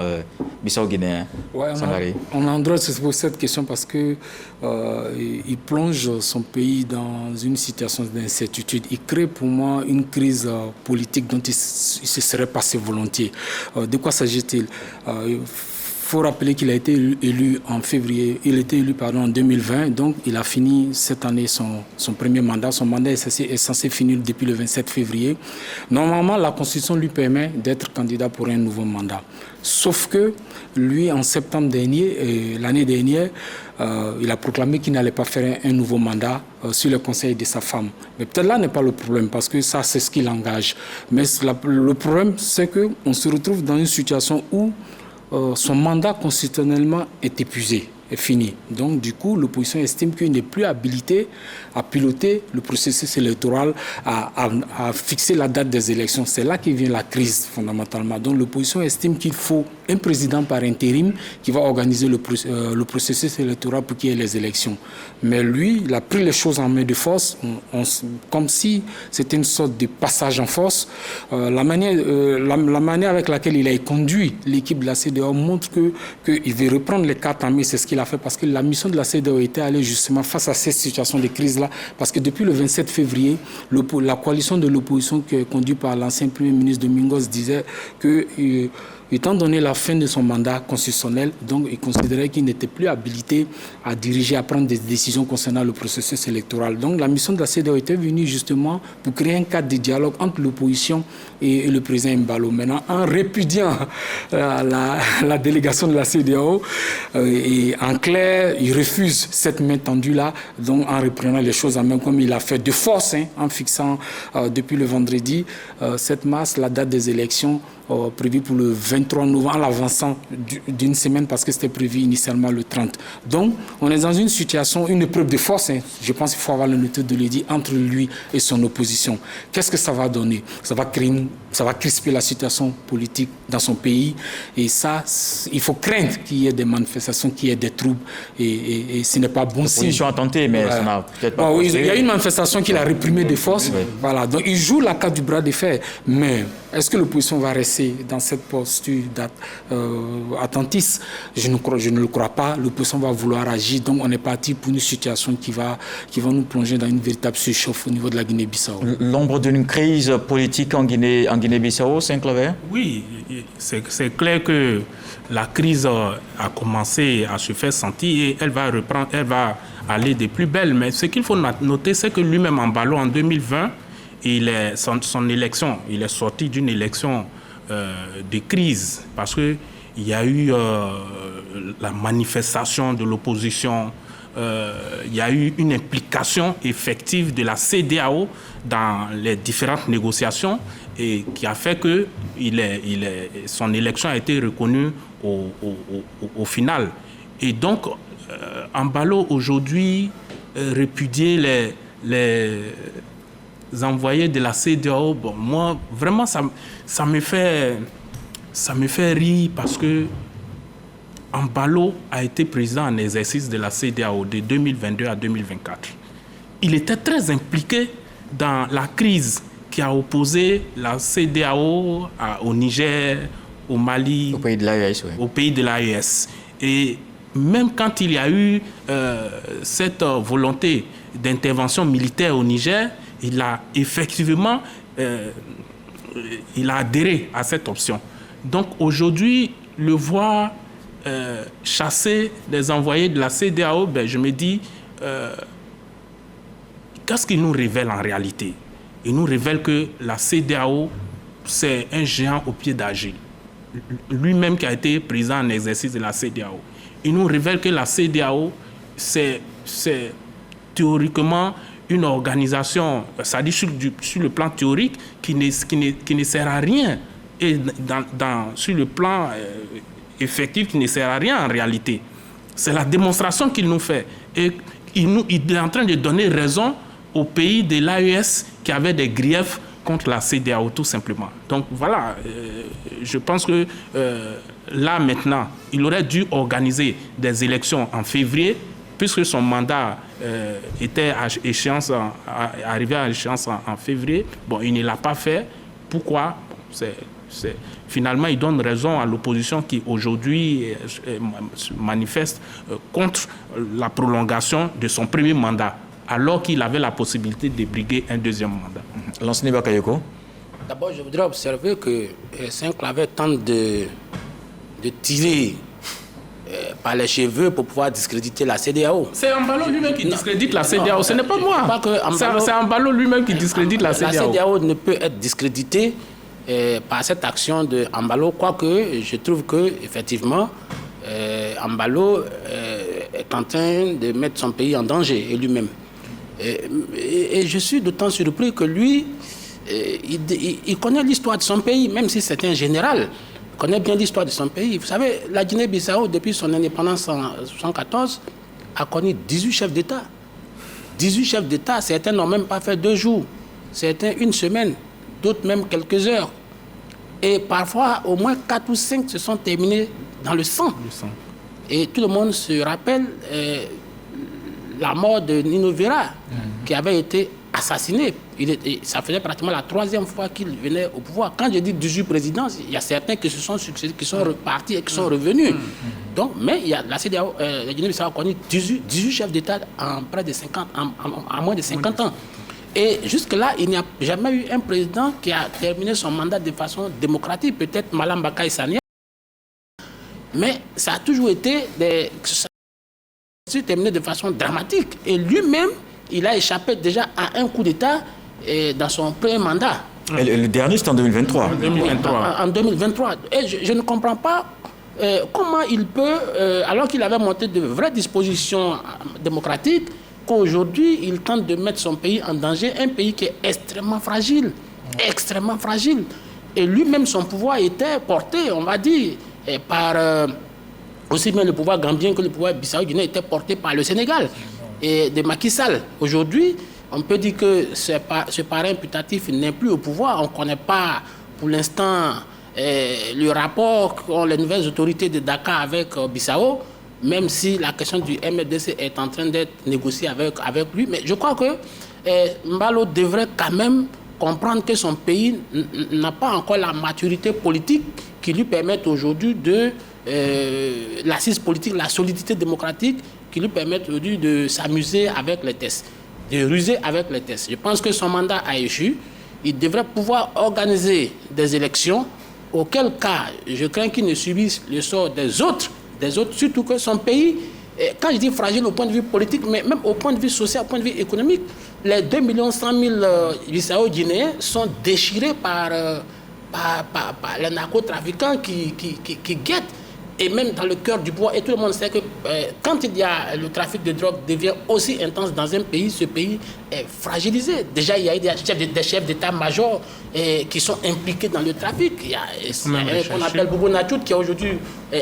bissau-guinéen Sangaré? On a un droit de se poser cette question parce que il plonge son pays dans une situation d'incertitude. Il crée pour moi une crise politique dont il se serait passé volontiers. De quoi s'agit-il? faut rappeler qu'il a été élu en février, il a été élu en 2020, donc il a fini cette année son premier mandat. Son mandat est censé finir depuis le 27 février. Normalement, la Constitution lui permet d'être candidat pour un nouveau mandat. Sauf que lui, en septembre dernier, l'année dernière, il a proclamé qu'il n'allait pas faire un nouveau mandat sur le conseil de sa femme. Mais peut-être là n'est pas le problème, parce que ça, c'est ce qui l'engage. Mais le problème, c'est qu'on se retrouve dans une situation où son mandat constitutionnellement est épuisé, est fini. Donc, du coup, l'opposition estime qu'il n'est plus habilité à piloter le processus électoral, à fixer la date des élections. C'est là qu'est vient la crise, fondamentalement. Donc, l'opposition estime qu'il faut un président par intérim qui va organiser le processus électoral pour qu'il y ait les élections. Mais lui, il a pris les choses en main de force, comme si c'était une sorte de passage en force. La manière avec laquelle il a conduit l'équipe de la CEDEAO montre qu'il veut reprendre les cartes en main. C'est ce qu'il a fait, parce que la mission de la CEDEAO était aller justement face à cette situation de crise-là. Parce que depuis le 27 février, la coalition de l'opposition qui est conduite par l'ancien Premier ministre Domingos disait que étant donné la fin de son mandat constitutionnel, donc il considérait qu'il n'était plus habilité à diriger, à prendre des décisions concernant le processus électoral. Donc la mission de la CEDEAO était venue justement pour créer un cadre de dialogue entre l'opposition et le président Embalo. Maintenant, en répudiant la délégation de la CEDEAO, et en clair, il refuse cette main tendue-là, donc en reprenant les choses en main comme il a fait de force, en fixant depuis le vendredi 7 mars la date des élections prévu pour le 23 novembre, en l'avançant d'une semaine parce que c'était prévu initialement le 30. Donc, on est dans une situation, une épreuve de force, je pense qu'il faut avoir l'honnêteté de le dire, entre lui et son opposition. Qu'est-ce que ça va donner? Ça va crisper la situation politique dans son pays, et ça, il faut craindre qu'il y ait des manifestations, qu'il y ait des troubles, et ce n'est pas bon signe. L'opposition a tenté, mais ça n'a peut-être pas oui, il y a une manifestation qu'il a réprimée de force, voilà, donc il joue la carte du bras de fer, mais est-ce que l'opposition va rester dans cette posture attentiste? Je ne le crois pas. L'opposition va vouloir agir. Donc, on est parti pour une situation qui va nous plonger dans une véritable surchauffe au niveau de la Guinée-Bissau. L'ombre d'une crise politique en Guinée-Bissau, Saint-Claver? Oui, c'est clair que la crise a commencé à se faire sentir et elle va reprendre, elle va aller des plus belles. Mais ce qu'il faut noter, c'est que lui-même, Embalo, en 2020, son élection, il est sorti d'une élection de crise parce qu'il y a eu la manifestation de l'opposition, il y a eu une implication effective de la CEDEAO dans les différentes négociations et qui a fait que son élection a été reconnue au final. Et donc, Embalo aujourd'hui répudier les envoyés de la CEDEAO, bon, moi, vraiment, ça me fait rire parce que Embalo a été président en exercice de la CEDEAO de 2022 à 2024. Il était très impliqué dans la crise qui a opposé la CEDEAO au Niger, au Mali, au pays de l'AES. Oui. Au pays de l'AES. Et même quand il y a eu cette volonté d'intervention militaire au Niger, il a effectivement il a adhéré à cette option. Donc aujourd'hui, le voir chasser des envoyés de la CEDEAO, je me dis, qu'est-ce qu'il nous révèle en réalité? Il nous révèle que la CEDEAO, c'est un géant au pied d'argile. Lui-même qui a été président en exercice de la CEDEAO. Il nous révèle que la CEDEAO, c'est théoriquement une organisation, c'est-à-dire sur le plan théorique, qui ne sert à rien, et sur le plan effectif, qui ne sert à rien en réalité. C'est la démonstration qu'il nous fait. Et il est en train de donner raison aux pays de l'AES qui avaient des griefs contre la CEDEAO, tout simplement. Donc voilà, je pense que là, maintenant, il aurait dû organiser des élections en février, puisque son mandat était arrivé à échéance en février. Bon, il ne l'a pas fait. Pourquoi? Finalement, il donne raison à l'opposition qui, aujourd'hui, manifeste contre la prolongation de son premier mandat, alors qu'il avait la possibilité de briguer un deuxième mandat. Lansana Bakayoko. D'abord, je voudrais observer que Saint-Claver tente de tirer par les cheveux pour pouvoir discréditer la CEDEAO. C'est Embalo lui-même qui discrédite la CEDEAO, ce n'est pas moi. C'est Embalo lui-même qui discrédite la CEDEAO. La CEDEAO ne peut être discréditée par cette action de Embalo, quoique je trouve que effectivement Embalo est en train de mettre son pays en danger, et lui-même. Et je suis d'autant surpris que lui, il connaît l'histoire de son pays, même si c'est un général. Il connaît bien l'histoire de son pays. Vous savez, la Guinée-Bissau, depuis son indépendance en 1974, a connu 18 chefs d'État. 18 chefs d'État, certains n'ont même pas fait 2 jours, certains 1 semaine, d'autres même quelques heures. Et parfois, au moins 4 ou 5 se sont terminés dans le sang. Et tout le monde se rappelle la mort de Nino Vera, qui avait été assassiné. Ça faisait pratiquement la 3e fois qu'il venait au pouvoir. Quand je dis 18 présidents, il y a certains qui se sont succédés, qui sont repartis et qui sont revenus. Donc, mais il y a la CEDEAO, la Guinée-Bissau a connu 18 chefs d'État en près de 50, en moins de 50 ans. Et jusque-là, il n'y a jamais eu un président qui a terminé son mandat de façon démocratique. Peut-être Malam Bakay Sania. Mais ça a toujours été terminé de façon dramatique. Et lui-même, il a échappé déjà à un coup d'État dans son premier mandat. Et le dernier, c'est en 2023. En 2023. Et je ne comprends pas comment il peut, alors qu'il avait monté de vraies dispositions démocratiques, qu'aujourd'hui, il tente de mettre son pays en danger, un pays qui est extrêmement fragile. Extrêmement fragile. Et lui-même, son pouvoir était porté, on va dire, par... aussi bien le pouvoir gambien que le pouvoir bissau-guinéen était porté par le Sénégal et de Macky Sall. Aujourd'hui, on peut dire que ce parrain putatif n'est plus au pouvoir. On ne connaît pas pour l'instant le rapport qu'ont les nouvelles autorités de Dakar avec Bissau, même si la question du MRDC est en train d'être négociée avec lui. Mais je crois que Embalo devrait quand même comprendre que son pays n'a pas encore la maturité politique qui lui permette aujourd'hui de... l'assise politique, la solidité démocratique qui lui permettent aujourd'hui de s'amuser avec les tests, de ruser avec les tests. Je pense que son mandat a échu. Il devrait pouvoir organiser des élections, auquel cas, je crains qu'il ne subisse le sort des autres, surtout que son pays, quand je dis fragile au point de vue politique, mais même au point de vue social, au point de vue économique, les 2 100 000 Bissau-Guinéens sont déchirés par les narcotrafiquants qui guettent. Et même dans le cœur du pouvoir, et tout le monde sait que quand il y a le trafic de drogue devient aussi intense dans un pays, ce pays est fragilisé. Déjà, il y a des chefs d'état-major qui sont impliqués dans le trafic. Il y a qu'on appelle Bobo Nachout qui est aujourd'hui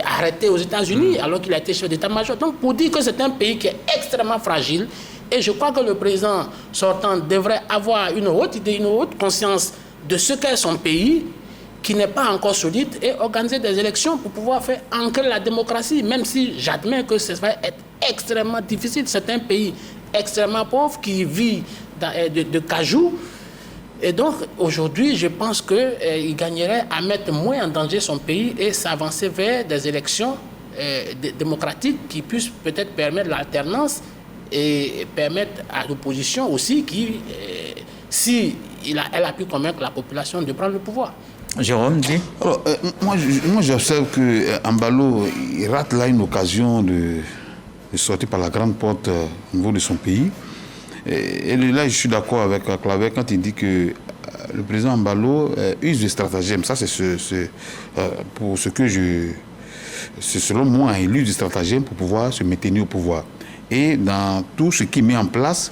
arrêté aux États-Unis alors qu'il a été chef d'état-major. Donc, pour dire que c'est un pays qui est extrêmement fragile, et je crois que le président sortant devrait avoir une haute idée, une haute conscience de ce qu'est son pays, qui n'est pas encore solide, et organiser des élections pour pouvoir faire ancrer la démocratie, même si j'admets que ça va être extrêmement difficile. C'est un pays extrêmement pauvre qui vit de cajou. Et donc, aujourd'hui, je pense qu'il gagnerait à mettre moins en danger son pays et s'avancer vers des élections démocratiques qui puissent peut-être permettre l'alternance et permettre à l'opposition aussi qui, si elle a pu convaincre la population de prendre le pouvoir. Jérôme, dit. Alors, moi j'observe que Embalo il rate là une occasion de sortir par la grande porte au niveau de son pays. Et là, je suis d'accord avec Claver quand il dit que le président Embalo use de stratagème. Ça, c'est pour ce que c'est selon moi, il use de stratagème pour pouvoir se maintenir au pouvoir. Et dans tout ce qu'il met en place,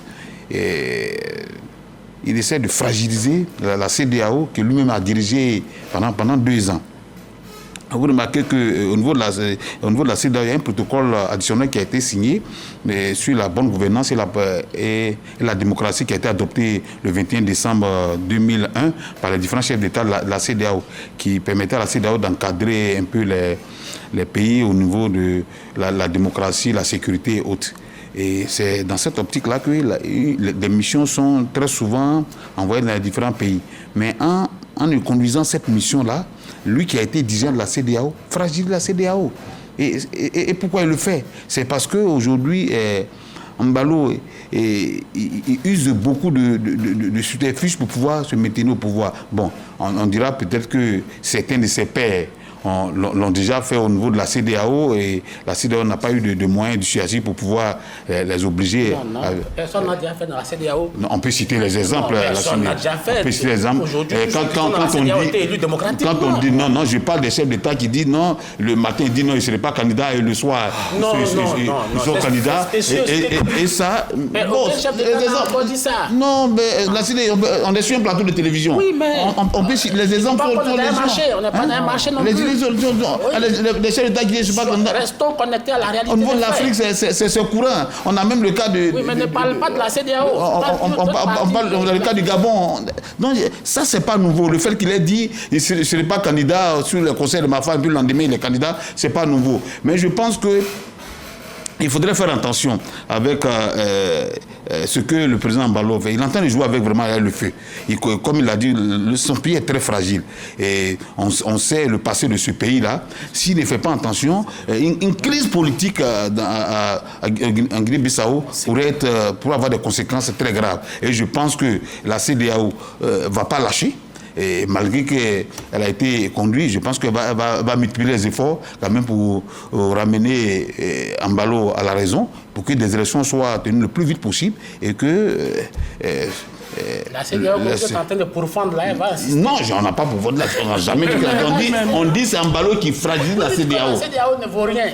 il essaie de fragiliser la CEDEAO que lui-même a dirigée pendant 2 ans. Vous remarquez qu'au niveau de la CEDEAO, il y a un protocole additionnel qui a été signé sur la bonne gouvernance et la démocratie qui a été adopté le 21 décembre 2001 par les différents chefs d'État de la CEDEAO, qui permettait à la CEDEAO d'encadrer un peu les pays au niveau de la démocratie, la sécurité et autres. Et c'est dans cette optique-là que les missions sont très souvent envoyées dans les différents pays. Mais en conduisant cette mission-là, lui qui a été dirigeant de la CEDEAO, fragilise la CEDEAO. Et pourquoi il le fait? C'est parce qu'aujourd'hui, Embalo il use beaucoup de subterfuges pour pouvoir se maintenir au pouvoir. Bon, on dira peut-être que certains de ses pairs l'ont déjà fait au niveau de la CEDEAO et la CEDEAO n'a pas eu de moyens de suragir pour pouvoir les obliger. Non, personne n'a déjà fait dans la CEDEAO. On peut citer les exemples. Personne n'a déjà fait. On peut citer les exemples. Quand on dit non, je parle des chefs d'État qui disent non, le matin ils disent non, ils ne seraient pas candidats et le soir ils sont candidats. Et ça. Mais aucun chef d'État n'a encore dit ça. Non, mais la CEDEAO, on est sur un plateau de télévision. Oui, mais. On peut citer les exemples. On n'est pas dans un marché non plus. Les chefs d'État qui disent pas candidats. Restons connectés à la réalité. Au niveau de l'Afrique, c'est courant. On a même le cas de. Oui, mais ne parle pas de la CEDEAO. On parle dans le cas du Gabon. Donc, ça, c'est pas nouveau. Le fait qu'il ait dit qu'il ne serait pas candidat sur le conseil de ma femme, puis le lendemain, il est candidat, c'est pas nouveau. Mais je pense que il faudrait faire attention avec ce que le président Embalo fait. Il est en train de jouer avec vraiment le feu. Comme il l'a dit, son pays est très fragile. Et on sait le passé de ce pays-là. S'il ne fait pas attention, une crise politique en Guinée-Bissau pourrait avoir des conséquences très graves. Et je pense que la CEDEAO ne va pas lâcher. Et malgré qu'elle a été conduite, je pense qu'elle va multiplier les efforts quand même pour ramener Embalo à la raison, pour que des élections soient tenues le plus vite possible et que... la CEDEAO est en train de pourfendre là, elle va assister. Non, on n'a pas pourfendre là, on n'a jamais dit que on dit c'est Embalo qui fragilise la CEDEAO. La CEDEAO ne vaut rien.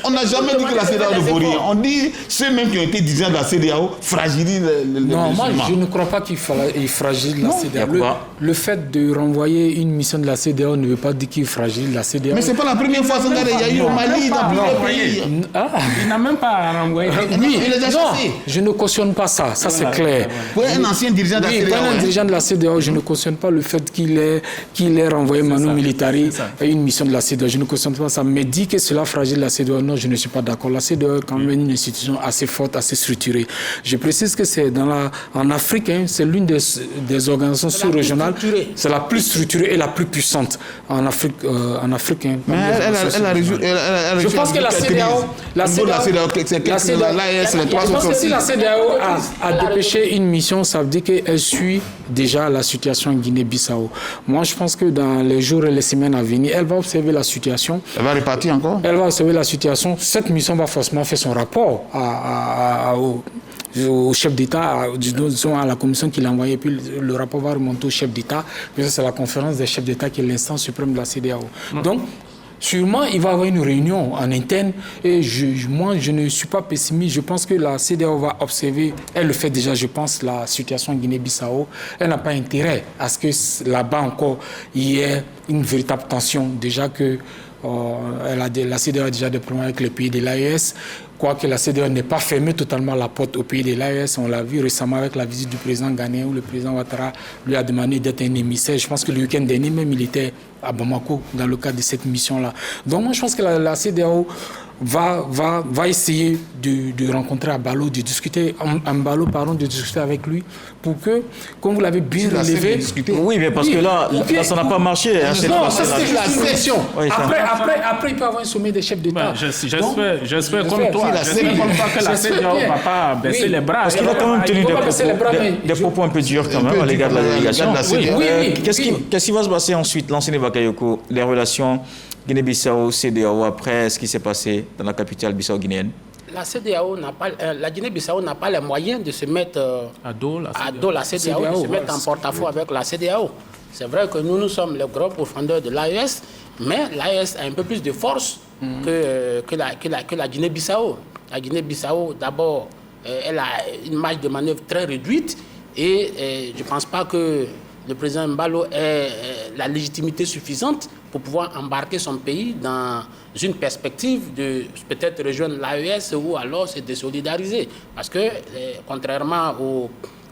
On n'a jamais dit que la CEDEAO ne vaut rien. On dit ceux même qui ont été dirigeants de la CEDEAO fragilisent Non, moi je ne crois pas qu'il fragilise la CEDEAO. Le fait de renvoyer une mission de la CEDEAO ne veut pas dire qu'il fragilise la CEDEAO. Mais c'est pas la première fois, il y a eu au Mali, dans plusieurs pays. Il n'a même pas renvoyé. Oui, non, je ne cautionne pas ça, ça c'est clair. Pour un ancien dirigeant de la CEDEAO. Un dirigeant de la CEDEAO, je ne cautionne pas le fait qu'il ait renvoyé Manu Militari à une mission de la CEDEAO. Je ne cautionne pas ça. Mais dit que cela fragile la CEDEAO, non, je ne suis pas d'accord. La CEDEAO est quand même une institution assez forte, assez structurée. Je précise que c'est en Afrique, c'est l'une des organisations sous-régionales. C'est la plus structurée et la plus puissante en Afrique. Mais elle a réussi. Je pense que la CEDEAO, si la CEDEAO a dépêché une mission, ça veut dire qu'elle suit déjà la situation en Guinée-Bissau. Moi, je pense que dans les jours et les semaines à venir, elle va observer la situation. Elle va repartir encore? Elle va observer la situation. Cette mission va forcément faire son rapport au chef d'État, disons à la commission qu'il a envoyée, puis le rapport va remonter au chef d'État. Puis ça, c'est la conférence des chefs d'État qui est l'instance suprême de la CEDEAO. Donc, sûrement, il va y avoir une réunion en interne et moi, je ne suis pas pessimiste. Je pense que la CEDEAO va observer, elle le fait déjà, je pense, la situation en Guinée-Bissau. Elle n'a pas intérêt à ce que là-bas encore, il y ait une véritable tension. Déjà que la CEDEAO a déjà des problèmes avec les pays de l'AES. Quoique la CEDEAO n'ait pas fermé totalement la porte aux pays de l'AES, on l'a vu récemment avec la visite du président ghanéen où le président Ouattara lui a demandé d'être un émissaire. Je pense que le week-end dernier même, il était à Bamako dans le cadre de cette mission-là. Donc moi, je pense que la CEDEAO va essayer de rencontrer Embalo, de discuter avec lui pour que, comme vous l'avez bien relevé... Oui, mais parce que là, ça n'a pas marché. Non, ça c'est la question. Après, il peut y avoir un sommet des chefs d'État. J'espère comme toi. J'espère pas que la CEDEAO ne va pas baisser les bras. Parce qu'il a quand même tenu des propos un peu durs quand même à l'égard de la délégation. Qu'est-ce qui va se passer ensuite, l'enseigne Bakayoko, les relations Guinée-Bissau, CEDEAO, après ce qui s'est passé dans la capitale bissau-guinéenne? La Guinée-Bissau n'a pas les moyens de se mettre à dos la CEDEAO, de se mettre en porte-à-faux avec la CEDEAO. C'est vrai que nous sommes les gros pourfendeurs de l'AES, mais l'AES a un peu plus de force que la Guinée-Bissau. La Guinée-Bissau, d'abord, elle a une marge de manœuvre très réduite et je ne pense pas que le président Embalo ait la légitimité suffisante pour pouvoir embarquer son pays dans une perspective de peut-être rejoindre l'AES ou alors se désolidariser. Parce que, contrairement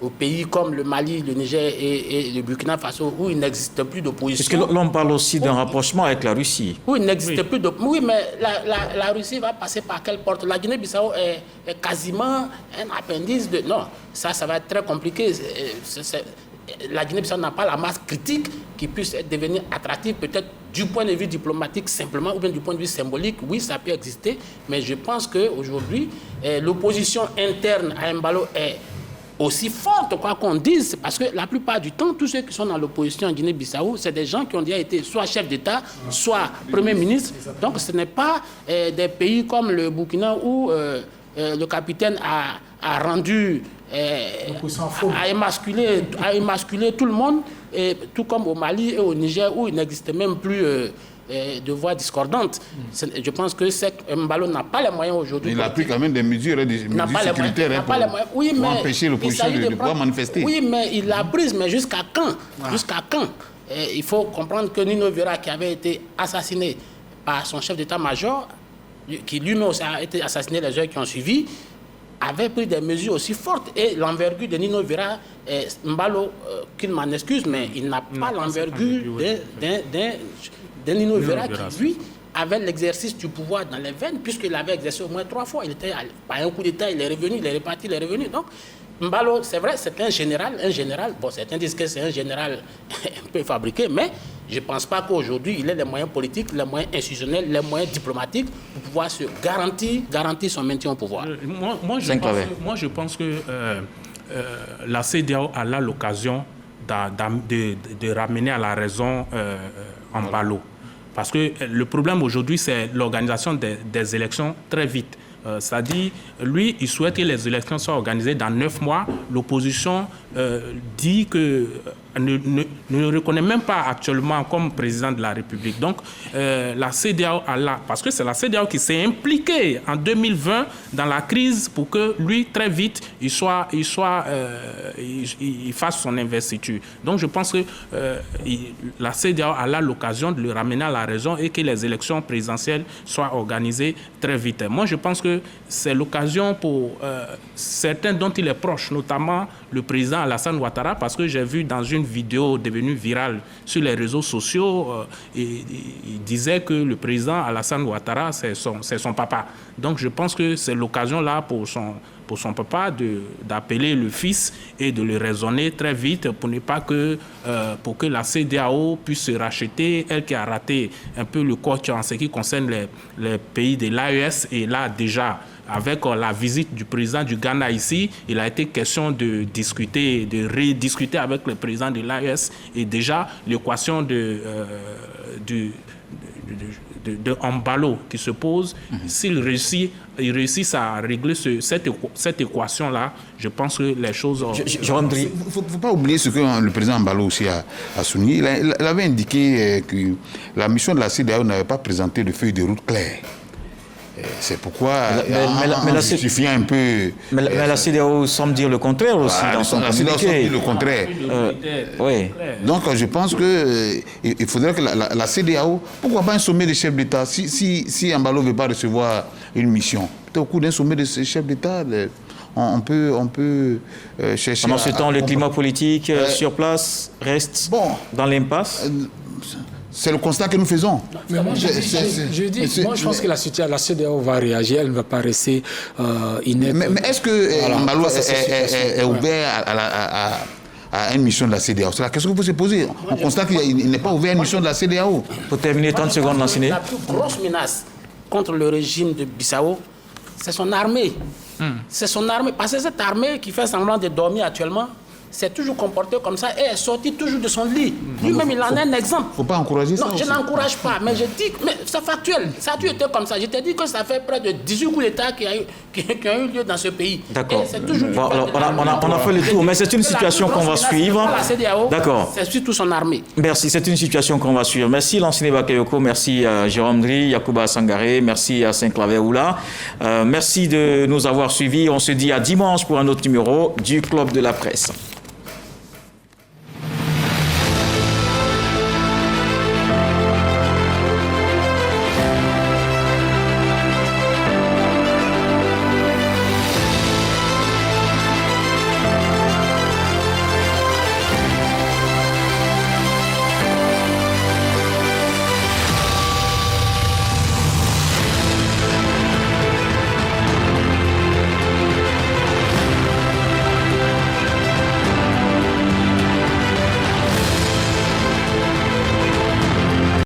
aux pays comme le Mali, le Niger et le Burkina Faso, où il n'existe plus d'opposition... Parce que l'on parle aussi d'un rapprochement avec la Russie. Où il n'existe plus d'opposition. Oui, mais la Russie va passer par quelle porte? La Guinée-Bissau est quasiment un appendice de... Non, ça va être très compliqué. La Guinée-Bissau n'a pas la masse critique qui puisse devenir attractive, peut-être du point de vue diplomatique simplement, ou bien du point de vue symbolique. Oui, ça peut exister, mais je pense qu'aujourd'hui, l'opposition interne à Embalo est aussi forte, quoi qu'on dise, parce que la plupart du temps, tous ceux qui sont dans l'opposition en Guinée-Bissau, c'est des gens qui ont déjà été soit chef d'État, soit Premier ministre. Donc ce n'est pas des pays comme le Burkina où le capitaine a rendu, a émasculé tout le monde, et tout comme au Mali et au Niger où il n'existe même plus de voix discordantes. Je pense que Embalo n'a pas les moyens aujourd'hui. Il a pris quand même des mesures sécuritaires pour empêcher l'opposition de pouvoir manifester. Oui, mais il l'a prise, mais jusqu'à quand? Jusqu'à quand? Il faut comprendre que Nino Vera, qui avait été assassiné par son chef d'état-major, qui lui-même a été assassiné les heures qui ont suivi, avait pris des mesures aussi fortes. Et l'envergure de Nino Vera, Mbalo, qu'il m'en excuse, mais il n'a pas l'envergure d'un Nino Vera qui, lui, avait l'exercice du pouvoir dans les veines, puisqu'il avait exercé au moins 3 fois. Il était, par un coup d'État, il est revenu, il est reparti, il est revenu. Donc, Mbalo, c'est vrai, c'est un général. Bon, certains disent que c'est un général un peu fabriqué, mais je ne pense pas qu'aujourd'hui, il ait les moyens politiques, les moyens institutionnels, les moyens diplomatiques pour pouvoir se garantir son maintien au pouvoir. Moi, je pense que la CEDEAO a là l'occasion de ramener à la raison Embalo. Parce que le problème aujourd'hui, c'est l'organisation des élections très vite. C'est-à-dire, lui, il souhaite que les élections soient organisées dans 9 mois. L'opposition dit que ne le reconnaît même pas actuellement comme président de la République. Donc, la CEDEAO a là, parce que c'est la CEDEAO qui s'est impliquée en 2020 dans la crise pour que lui, très vite, il fasse son investiture. Donc, je pense que la CEDEAO a là l'occasion de le ramener à la raison et que les élections présidentielles soient organisées très vite. Moi, je pense que c'est l'occasion pour certains dont il est proche, notamment le président Alassane Ouattara, parce que j'ai vu dans une vidéo devenue virale sur les réseaux sociaux, il disait que le président Alassane Ouattara, c'est son papa. Donc je pense que c'est l'occasion là pour son papa d'appeler le fils et de le raisonner très vite pour ne pas pour que la CEDEAO puisse se racheter, elle qui a raté un peu le coach en ce qui concerne les pays de l'AES. Et là déjà, avec la visite du président du Ghana ici, il a été question de rediscuter avec le président de l'AES, et déjà l'équation de Embalo qui se pose, s'il réussit à régler cette équation-là, je pense que les choses... Il ne faut pas oublier ce que le président Embalo aussi a souligné. Il avait indiqué que la mission de la CEDEAO n'avait pas présenté de feuille de route claire. C'est pourquoi, en justifiant un peu... Mais la CEDEAO semble dire le contraire aussi dans son communiqué. La CEDEAO semble dire le contraire. Oui. Donc je pense qu'il faudrait que la CEDEAO... Pourquoi pas un sommet des chefs d'État? Si Embalo ne veut pas recevoir une mission, peut-être au cours d'un sommet des chefs d'État... On peut chercher... Pendant ce temps, le climat politique sur place reste dans l'impasse. C'est le constat que nous faisons. Mais moi, je pense que la CEDEAO va réagir, elle ne va pas rester inerte. Mais est-ce que Embalo est ouvert à une mission de la CEDEAO? C'est la question qu'il faut se poser. On constate qu'il n'est pas ouvert à une mission de la CEDEAO. Pour terminer, 30 secondes, l'enseigné. La plus grosse menace contre le régime de Bissau, c'est son armée. C'est son armée. Parce que cette armée qui fait semblant de dormir actuellement, s'est toujours comporté comme ça et est sorti toujours de son lit. Lui-même, il en est un exemple. Il ne faut pas encourager ça. Non, je n'encourage pas, mais je dis que c'est factuel. Ça a toujours été comme ça. Je t'ai dit que ça fait près de 18 coups d'État qui ont eu lieu dans ce pays. D'accord. On a fait le tour, mais c'est une situation qu'on va suivre. D'accord. C'est surtout son armée. Merci, c'est une situation qu'on va suivre. Merci Lansine Bakayoko, merci à Jérôme Dri, Yacouba Sangaré, merci à Saint-Claver Oula. Merci de nous avoir suivis. On se dit à dimanche pour un autre numéro du Club de la Presse.